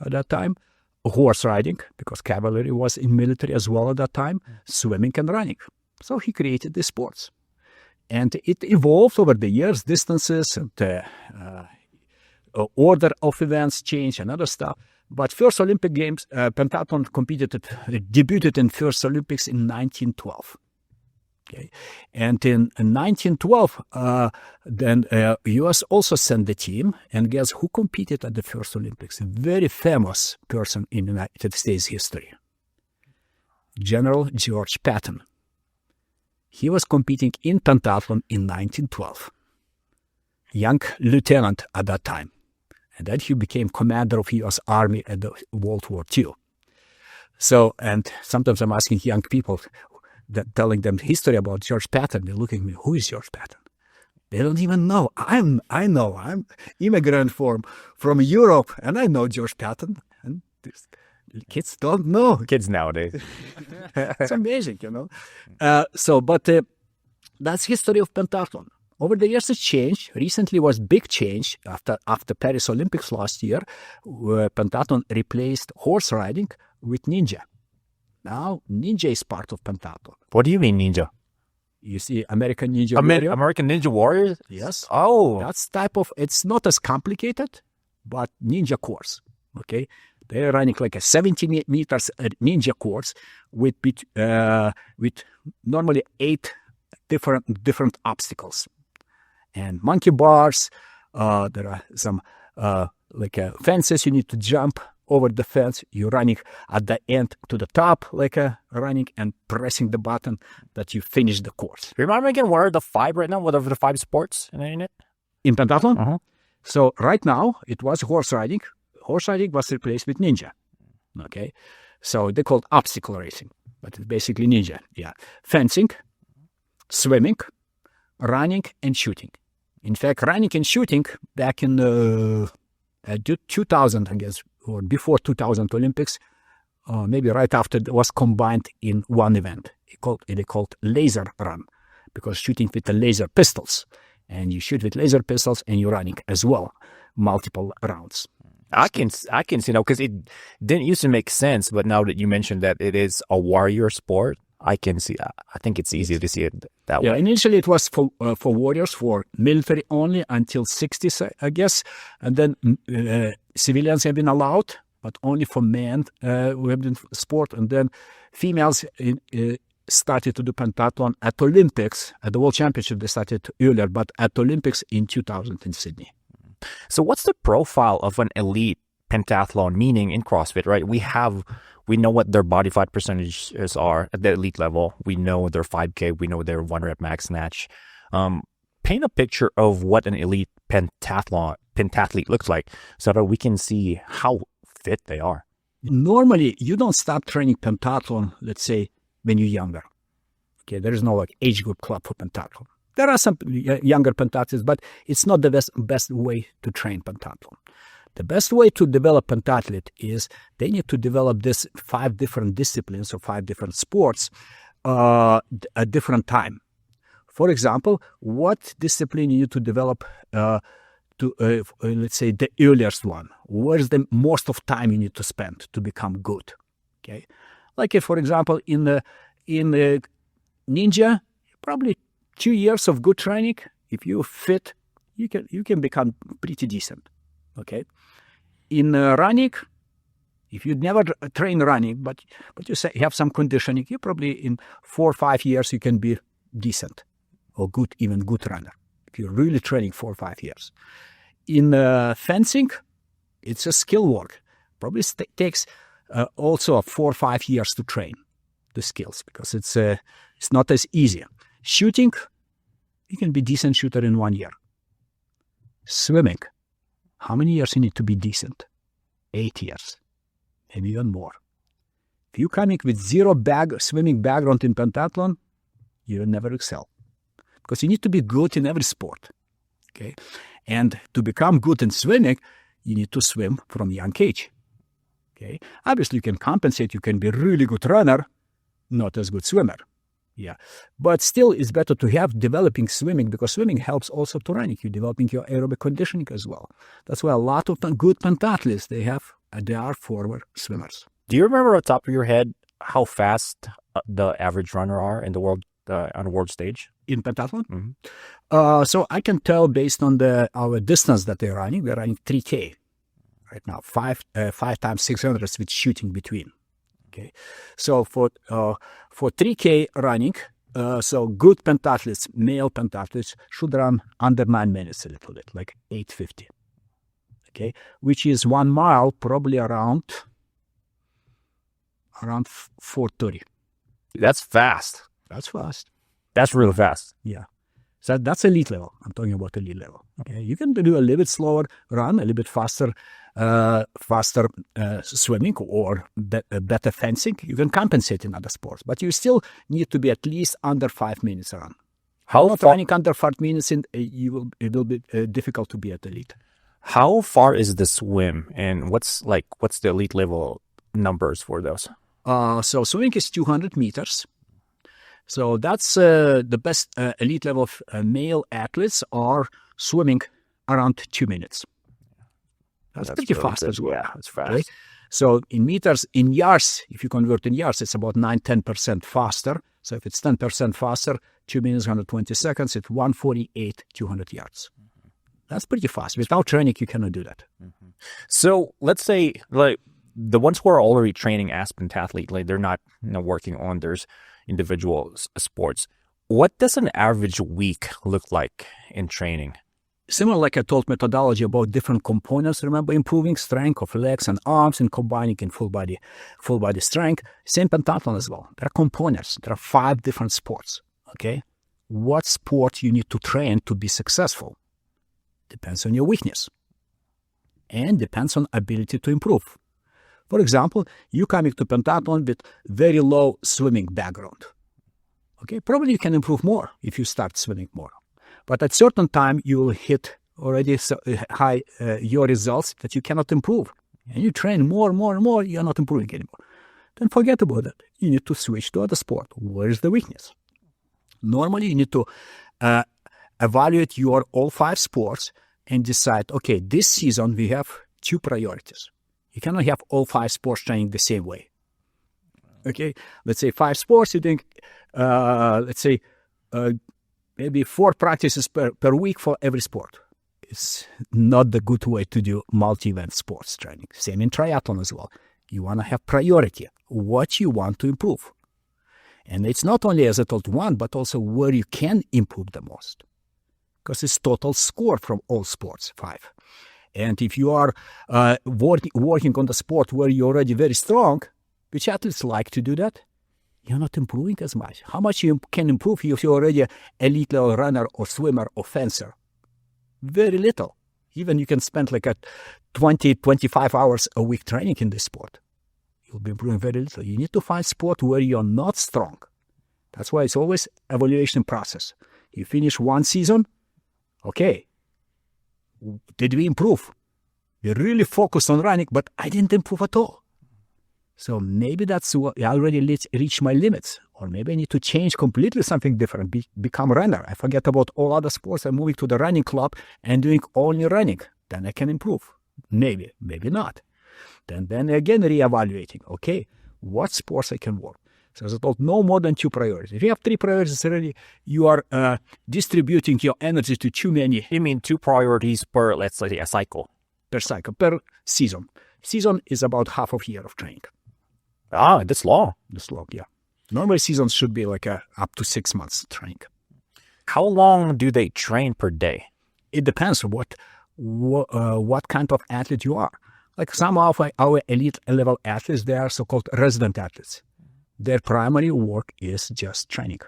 at that time. Horse riding, because cavalry was in military as well at that time. Swimming and running. So he created these sports. And it evolved over the years, distances and order of events changed and other stuff. But first Olympic Games, pentathlon debuted in first Olympics in 1912. Okay, and in 1912, then U.S. also sent the team, and guess who competed at the first Olympics? A very famous person in United States history, General George Patton. He was competing in pentathlon in 1912, young lieutenant at that time. And then he became commander of U.S. Army at the World War II. So, and sometimes I'm asking young people, telling them history about George Patton. They're looking at me, who is George Patton? They don't even know. I know. I'm immigrant from Europe, and I know George Patton. And Kids don't know. Kids nowadays. It's amazing, you know. That's history of pentathlon. Over the years, it changed. Recently was big change after Paris Olympics last year, where pentathlon replaced horse riding with ninja. Now, ninja is part of pentathlon. What do you mean, ninja? You see American Ninja Warrior? American Ninja Warriors? Yes. Oh. That's it's not as complicated, but ninja course, okay? They're running like a 70 meters ninja course with normally 8 different obstacles. And monkey bars, there are some fences you need to jump over the fence. You're running at the end to the top, running and pressing the button that you finish the course. Remind me again, what are the 5 right now? What are the 5 sports in it? In pentathlon? Uh-huh. So right now, it was horse riding. Horse riding was replaced with ninja. Okay? So they called obstacle racing, but it's basically ninja. Yeah. Fencing, swimming, running, and shooting. In fact, running and shooting back in 2000, I guess, or before 2000 Olympics, maybe right after, it was combined in one event. They called laser run, because shooting with the laser pistols. And you shoot with laser pistols and you're running as well, multiple rounds. I can see now, because it didn't used to make sense, but now that you mentioned that it is a warrior sport, I can see. I think it's easy to see it that way. Yeah, initially it was for warriors, for military only until 60s, I guess, and then civilians have been allowed, but only for men who have been sport, and then females started to do pentathlon at Olympics. At the World Championship they started earlier, but at Olympics in 2000 in Sydney. So what's the profile of an elite pentathlon, meaning in CrossFit, right? We know what their body fat percentages are at the elite level. We know their 5K. We know their 1 rep max snatch. Paint a picture of what an elite pentathlete looks like so that we can see how fit they are. Normally, you don't start training pentathlon, let's say, when you're younger. Okay, there is no age group club for pentathlon. There are some younger pentathletes, but it's not the best way to train pentathlon. The best way to develop pentathlete is they need to develop this 5 different disciplines or 5 different sports at different time. For example, what discipline you need to develop let's say the earliest one? Where's the most of time you need to spend to become good? Okay, like if, for example, in ninja, probably 2 years of good training. If you're fit, you can become pretty decent. Okay, in running, if you never train running, but you say you have some conditioning, you probably in 4 or 5 years you can be decent or good, even good runner. If you're really training 4 or 5 years. In fencing, it's a skill work. Probably takes also 4 or 5 years to train the skills, because it's not as easy. Shooting, you can be decent shooter in 1 year. Swimming, how many years you need to be decent? 8 years, maybe even more. If you're coming with zero swimming background in pentathlon, you will never excel, because you need to be good in every sport. Okay, and to become good in swimming, you need to swim from young age. Okay, obviously you can compensate. You can be a really good runner, not as good swimmer. Yeah, but still it's better to have developing swimming, because swimming helps also to running. You're developing your aerobic conditioning as well. That's why a lot of good pentathletes, they are forward swimmers. Do you remember off the top of your head how fast the average runner are in the world on a world stage? In pentathlon? Mm-hmm. So I can tell based on our distance that they're running. They're running 3K right now, 5 times 600 with shooting between. Okay, so for 3K running, so good pentathletes, male pentathletes, should run under 9 minutes a little bit, like 8:50. Okay, which is 1 mile probably around 4:30. That's fast. That's fast. That's really fast. Yeah. So that's elite level. I'm talking about elite level. Okay, you can do a little bit slower run, a little bit faster swimming or better fencing. You can compensate in other sports, but you still need to be at least under 5 mintes run. Running under 5 minutes, it will be difficult to be at elite. How far is the swim, and what's the elite level numbers for those? So swimming is 200 meters. So that's the best elite level of male athletes are swimming around 2 minutes. That's pretty really fast good. as well. Yeah, that's fast. Okay? So in meters, in yards, if you convert in yards, it's about 9-10% faster. So if it's 10% faster, 2 minutes, 120 seconds, it's 148, 200 yards. That's pretty fast. Without training, you cannot do that. So let's say like the ones who are already training as pentathlete, like they're not working on their individual sports. What does an average week look like in training? Similar like I told methodology about different components, remember improving strength of legs and arms and combining in full body strength. Same pentathlon as well. There are components. There are 5 different sports. Okay. What sport you need to train to be successful? Depends on your weakness. And depends on ability to improve. For example, you coming to pentathlon with very low swimming background. Okay, probably you can improve more if you start swimming more. But at certain time, you will hit already so high your results that you cannot improve. And you train more, you're not improving anymore. Then forget about that. You need to switch to other sport. Where is the weakness? Normally, you need to evaluate your all 5 sports and decide, okay, this season we have 2 priorities. You cannot have all 5 sports training the same way. Okay, let's say 5 sports, you think, maybe 4 practices per week for every sport. It's not the good way to do multi-event sports training. Same in triathlon as well. You want to have priority, what you want to improve. And it's not only as I told one, but also where you can improve the most. Because it's total score from all sports, 5. And if you are working on the sport where you're already very strong, which athletes like to do that, you're not improving as much. How much you can improve if you're already an elite level runner or swimmer or fencer? Very little. Even you can spend like 20-25 hours a week training in this sport. You'll be improving very little. You need to find sport where you're not strong. That's why it's always evaluation process. You finish one season, okay, did we improve? We really focused on running, but I didn't improve at all. So maybe that's what I already reached my limits. Or maybe I need to change completely something different, become a runner. I forget about all other sports. I'm moving to the running club and doing only running. Then I can improve. Maybe not. Then again, reevaluating. Okay, what sports I can work? So as I told, no more than 2 priorities. If you have 3 priorities already, you are distributing your energy to too many. You mean 2 priorities per, let's say, a cycle? Per cycle, per season. Season is about half of year of training. Ah, that's long. That's long, yeah. Normally seasons should be like up to 6 months training. How long do they train per day? It depends on what kind of athlete you are. Like some of our elite level athletes, they are so-called resident athletes. Their primary work is just training.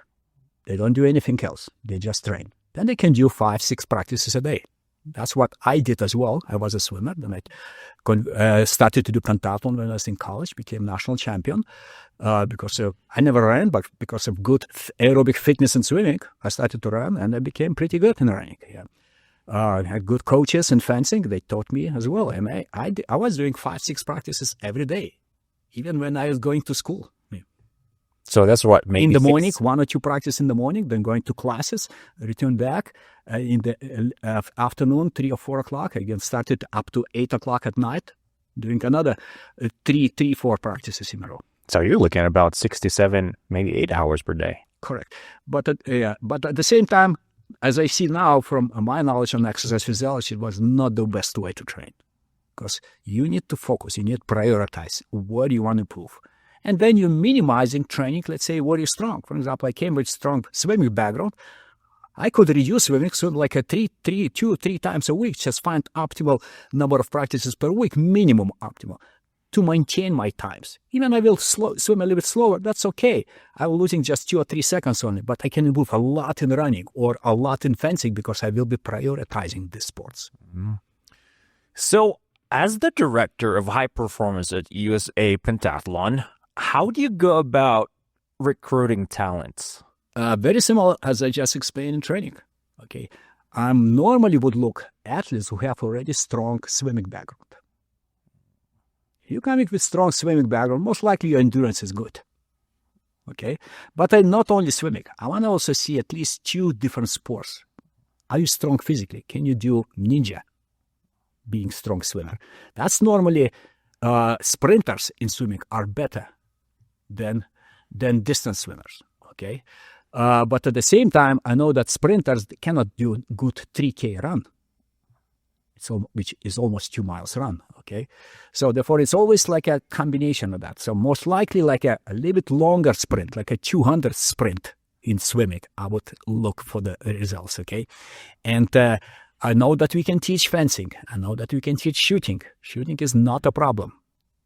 They don't do anything else. They just train. Then they can do 5-6 practices a day. That's what I did as well. I was a swimmer. Then I started to do pentathlon when I was in college, became national champion. Because I never ran, but because of good aerobic fitness in swimming, I started to run and I became pretty good in running. Yeah. I had good coaches in fencing. They taught me as well. And I was doing 5-6 practices every day, even when I was going to school. Yeah. So that's what maybe in the morning, 1 or 2 practices in the morning, then going to classes, return back in the afternoon, 3 or 4 o'clock. Again, started up to 8 o'clock at night, doing another 3-4 practices in a row. So you're looking at about 6 to 7, maybe 8 hours per day. Correct. But at the same time, as I see now from my knowledge on exercise physiology, it was not the best way to train. Because you need to focus, you need to prioritize what you want to improve. And then you're minimizing training, let's say, where you're strong. For example, I came with strong swimming background. I could reduce swimming so like 2-3 times a week, just find optimal number of practices per week, minimum optimal, to maintain my times. Even I will swim a little bit slower, that's okay. I will losing just 2 or 3 seconds only, but I can improve a lot in running or a lot in fencing because I will be prioritizing these sports. Mm-hmm. So, as the director of high performance at USA Pentathlon, how do you go about recruiting talents? Very similar as I just explained in training. Okay, I normally would look at athletes who have already strong swimming background. You coming with strong swimming background, most likely your endurance is good. Okay? But not only swimming. I want to also see at least 2 different sports. Are you strong physically? Can you do ninja, being strong swimmer? That's normally sprinters in swimming are better than distance swimmers. Okay? But at the same time, I know that sprinters cannot do good 3K run, which is almost 2 miles run. Okay, so therefore it's always like a combination of that. So most likely like a little bit longer sprint, like a 200 sprint in swimming, I would look for the results. Okay, and I know that we can teach fencing. I know that we can teach shooting. Shooting is not a problem.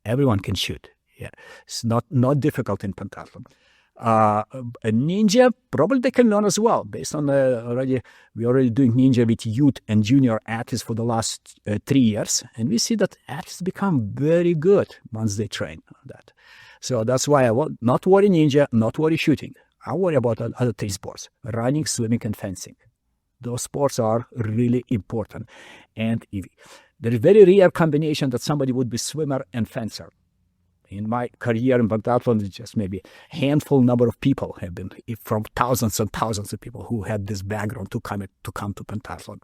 Everyone can shoot. Yeah, it's not difficult in pentathlon. A ninja, probably they can learn as well, based on we're already doing ninja with youth and junior athletes for the last 3 years, and we see that athletes become very good once they train on that. So that's why I will not worry ninja, not worry shooting. I worry about other 3 sports: running, swimming, and fencing. Those sports are really important, and there is very rare combination that somebody would be swimmer and fencer. In my career in pentathlon, it's just maybe a handful number of people have been, from thousands and thousands of people who had this background to come to pentathlon.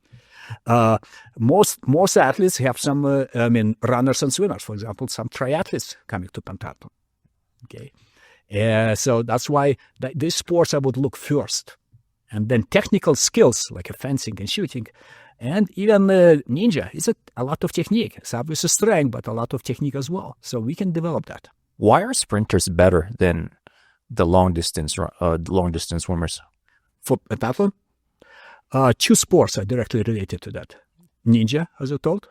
Most athletes have some, runners and swimmers. For example, some triathletes coming to pentathlon. Okay, so that's why these sports I would look first, and then technical skills like fencing and shooting. And even ninja is a lot of technique. It's obviously strength, but a lot of technique as well. So we can develop that. Why are sprinters better than the long distance swimmers? For pentathlon, 2 sports are directly related to that. Ninja, as I told,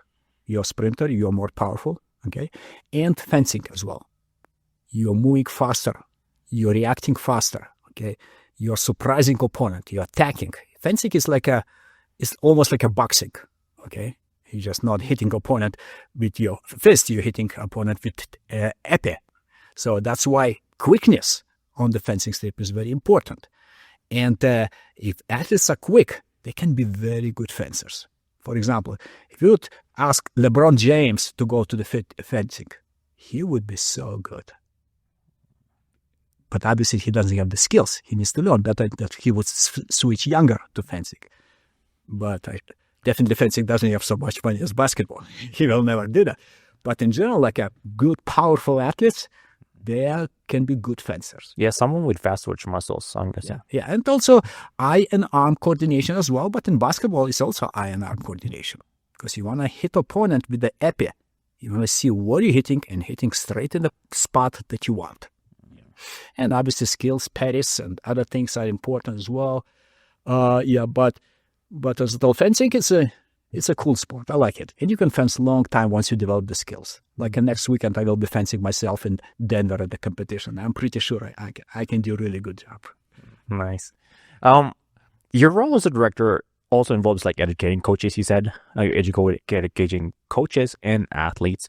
you're a sprinter, you're more powerful, okay? And fencing as well. You're moving faster, you're reacting faster, okay? You're surprising opponent, you're attacking. Fencing is it's almost like a boxing, okay? You're just not hitting opponent with your fist, you're hitting opponent with épée. So that's why quickness on the fencing strip is very important. And if athletes are quick, they can be very good fencers. For example, if you would ask LeBron James to go to the fencing, he would be so good. But obviously he doesn't have the skills. He needs to learn that he would switch younger to fencing. But definitely fencing doesn't have so much money as basketball. He will never do that. But in general, like a good, powerful athletes, they can be good fencers. Yeah, someone with fast twitch muscles, I'm guessing. Yeah, and also eye and arm coordination as well. But in basketball, it's also eye and arm coordination. Because you want to hit opponent with the épée. You want to see what you're hitting and hitting straight in the spot that you want. Yeah. And obviously skills, parries, and other things are important as well. But as the fencing, it's a cool sport. I like it. And you can fence a long time once you develop the skills. Like next weekend, I will be fencing myself in Denver at the competition. I'm pretty sure I can do a really good job. Nice. Your role as a director also involves like educating coaches, you said. Educating coaches and athletes.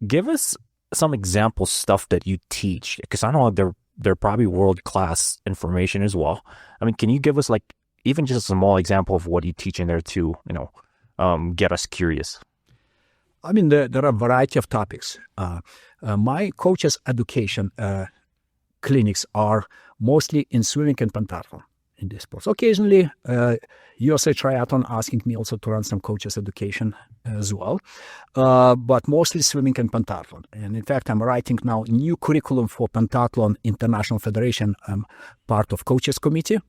Give us some example stuff that you teach, because I know they're probably world-class information as well. I mean, can you give us like even just a small example of what you teach in there to, get us curious? I mean, there are a variety of topics. My coaches' education clinics are mostly in swimming and pentathlon in this sports. Occasionally, USA Triathlon asking me also to run some coaches' education as well, but mostly swimming and pentathlon. And in fact, I'm writing now new curriculum for Pentathlon International Federation. I'm part of coaches committee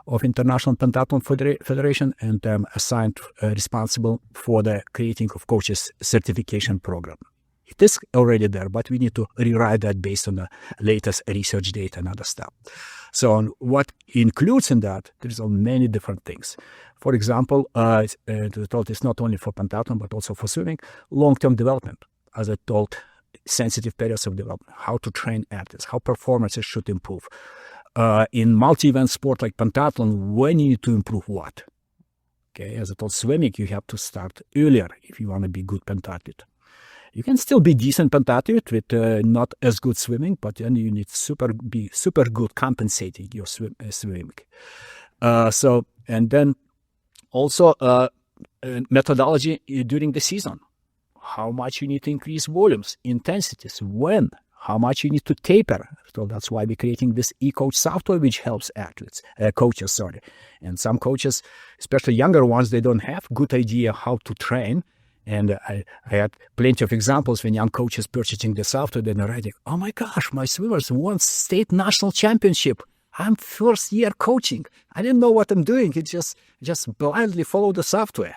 of International Pentathlon Federation, and assigned responsible for the creating of coaches certification program. It is already there, but we need to rewrite that based on the latest research data and other stuff. So what includes in that, there's many different things. For example, it's not only for pentathlon, but also for swimming, long-term development. As I told, sensitive periods of development, how to train athletes, how performances should improve. In multi-event sport like pentathlon, when you need to improve what? Okay, as I told, swimming, you have to start earlier if you want to be good pentathlete. You can still be decent pentathlete with not as good swimming, but then you need be super good compensating your swimming. And then also methodology during the season. how much you need to increase volumes, intensities, when, how much you need to taper. So that's why we're creating this e-coach software, which helps coaches. And some coaches, especially younger ones, they don't have good idea how to train. And I had plenty of examples when young coaches purchasing the software, then they're writing, oh my gosh, my swimmers won state national championship. I'm first year coaching. I didn't know what I'm doing. It just blindly follow the software.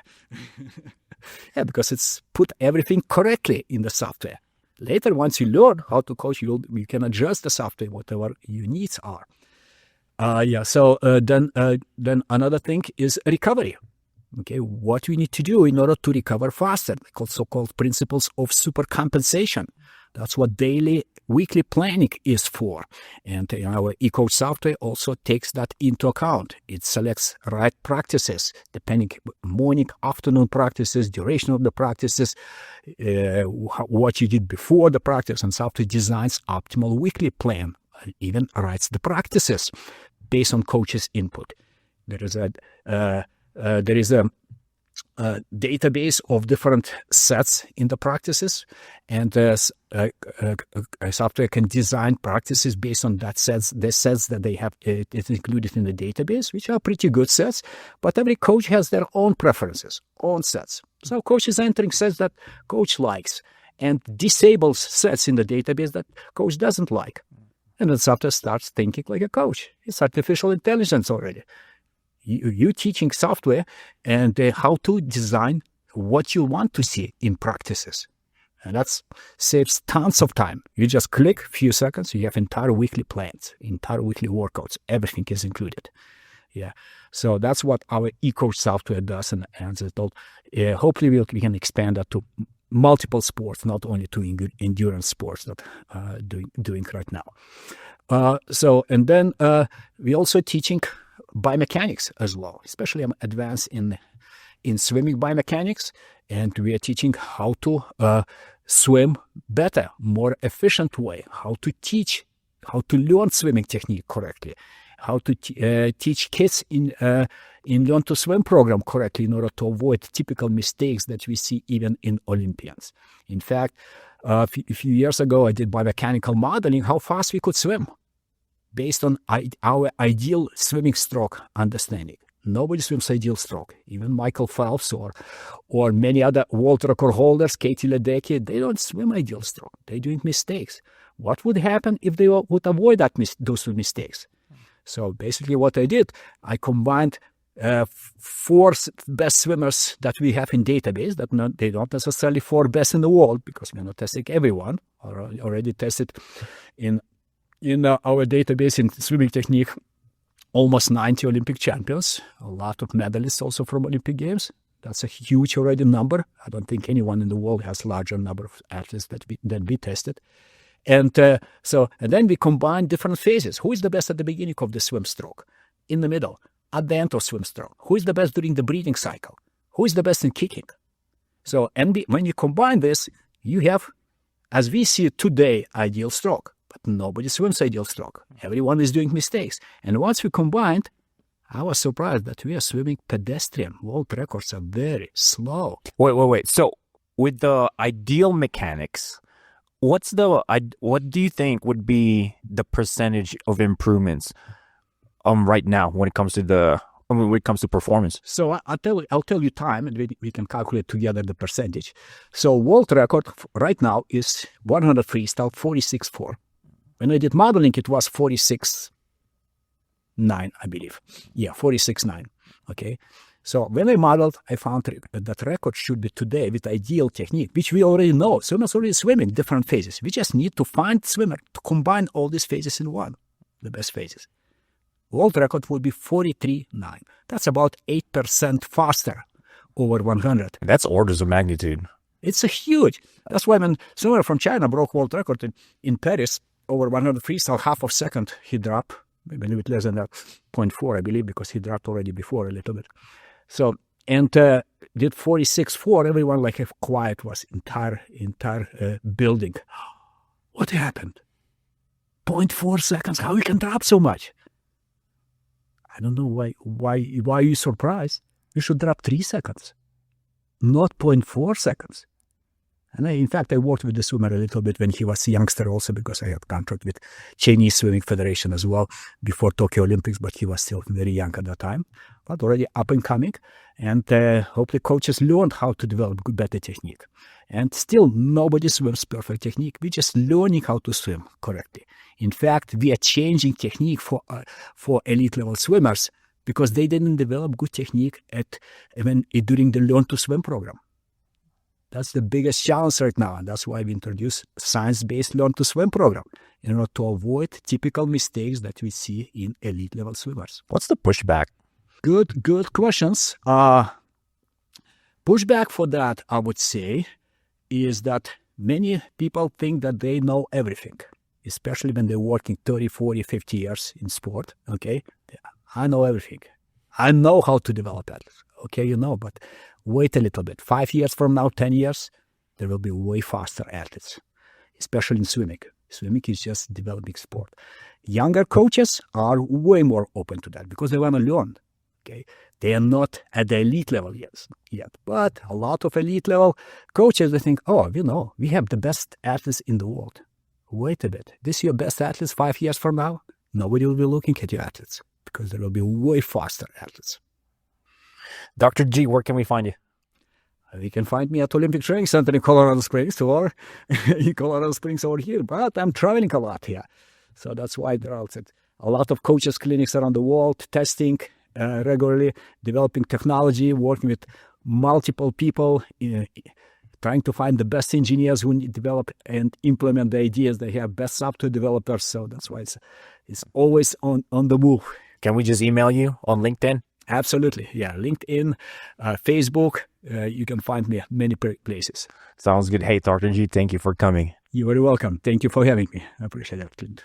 Yeah, because it's put everything correctly in the software. Later, once you learn how to coach, you can adjust the software, whatever your needs are. Then another thing is recovery. Okay, what we need to do in order to recover faster, so-called principles of supercompensation. That's what daily, weekly planning is for. And our eCoach software also takes that into account. It selects right practices, depending morning, afternoon practices, duration of the practices, what you did before the practice, and software designs optimal weekly plan, and even writes the practices based on coach's input. There is a database of different sets in the practices, and a software can design practices based on the sets that they have it's included in the database, which are pretty good sets, but every coach has their own preferences, own sets. So coach is entering sets that coach likes and disables sets in the database that coach doesn't like. And the software starts thinking like a coach. It's artificial intelligence already. You teaching software and how to design what you want to see in practices. And that saves tons of time. You just click, few seconds, you have entire weekly plans, entire weekly workouts. Everything is included. Yeah. So that's what our eCoach software does. And as I told, hopefully we can expand that to multiple sports, not only to endurance sports that doing right now. And then we also teaching biomechanics as well. Especially I'm advanced in swimming biomechanics, and we are teaching how to swim better, more efficient way, how to learn swimming technique correctly, how to teach kids in learn to swim program correctly in order to avoid typical mistakes that we see even in Olympians. In fact, a few years ago, I did biomechanical modeling how fast we could swim based on our ideal swimming stroke understanding. Nobody swims ideal stroke. Even Michael Phelps or many other world record holders, Katie Ledecky, they don't swim ideal stroke. They're doing mistakes. What would happen if they would avoid those mistakes? So basically what I did, I combined 4 best swimmers that we have in database, they don't necessarily 4 best in the world, because we're not testing everyone, already tested in our database in swimming technique, almost 90 Olympic champions, a lot of medalists also from Olympic Games. That's a huge already number. I don't think anyone in the world has larger number of athletes than we tested. And then we combine different phases. Who is the best at the beginning of the swim stroke? In the middle? At the end of swim stroke? Who is the best during the breathing cycle? Who is the best in kicking? So when you combine this, you have, as we see it today, ideal stroke. But nobody swims ideal stroke. Everyone is doing mistakes. And once we combined, I was surprised that we are swimming pedestrian. World records are very slow. Wait. So with the ideal mechanics, what do you think would be the percentage of improvements right now when it comes to performance? So I'll tell you time, and we can calculate together the percentage. So world record right now is 100 freestyle 46.4. When I did modeling, it was 46.9, I believe. Yeah, 46.9. Okay. So when I modeled, I found that record should be today with ideal technique, which we already know. Swimmers already swimming different phases. We just need to find swimmer to combine all these phases in one, the best phases. World record would be 43.9. That's about 8% faster over 100. That's orders of magnitude. It's a huge. That's why when swimmer from China broke world record in Paris, over 100 freestyle, half of a second, he dropped, maybe a little bit less than that, 0.4, I believe, because he dropped already before a little bit. So, and did 46.4, everyone like quiet was entire building. What happened? 0.4 seconds, how you can drop so much? I don't know why are you surprised? You should drop 3 seconds, not 0.4 seconds. And in fact, I worked with the swimmer a little bit when he was a youngster also, because I had contract with Chinese Swimming Federation as well before Tokyo Olympics, but he was still very young at that time, but already up and coming. And hopefully coaches learned how to develop good, better technique. And still, nobody swims perfect technique. We're just learning how to swim correctly. In fact, we are changing technique for elite level swimmers because they didn't develop good technique during the Learn to Swim program. That's the biggest challenge right now, and that's why we introduced science-based Learn to Swim program in order to avoid typical mistakes that we see in elite level swimmers. What's the pushback? Good questions. Pushback for that, I would say, is that many people think that they know everything, especially when they're working 30, 40, 50 years in sport. Okay, I know everything. I know how to develop athletes. Okay, but wait a little bit. 5 years from now, 10 years, there will be way faster athletes, especially in swimming. Swimming is just developing sport. Younger coaches are way more open to that because they want to learn. Okay, they are not at the elite level yet. But a lot of elite level coaches, they think, we have the best athletes in the world. Wait a bit. This is your best athletes 5 years from now? Nobody will be looking at your athletes because there will be way faster athletes. Dr. G, where can we find you? You can find me at Olympic Training Center in Colorado Springs or in Colorado Springs over here. But I'm traveling a lot here. So that's why there are a lot of coaches clinics around the world, testing regularly, developing technology, working with multiple people, trying to find the best engineers who develop and implement the ideas. They have best software developers. So that's why it's always on the move. Can we just email you on LinkedIn? Absolutely. Yeah. LinkedIn, Facebook. You can find me at many places. Sounds good. Hey, Dr. G, thank you for coming. You're very welcome. Thank you for having me. I appreciate that, Clint.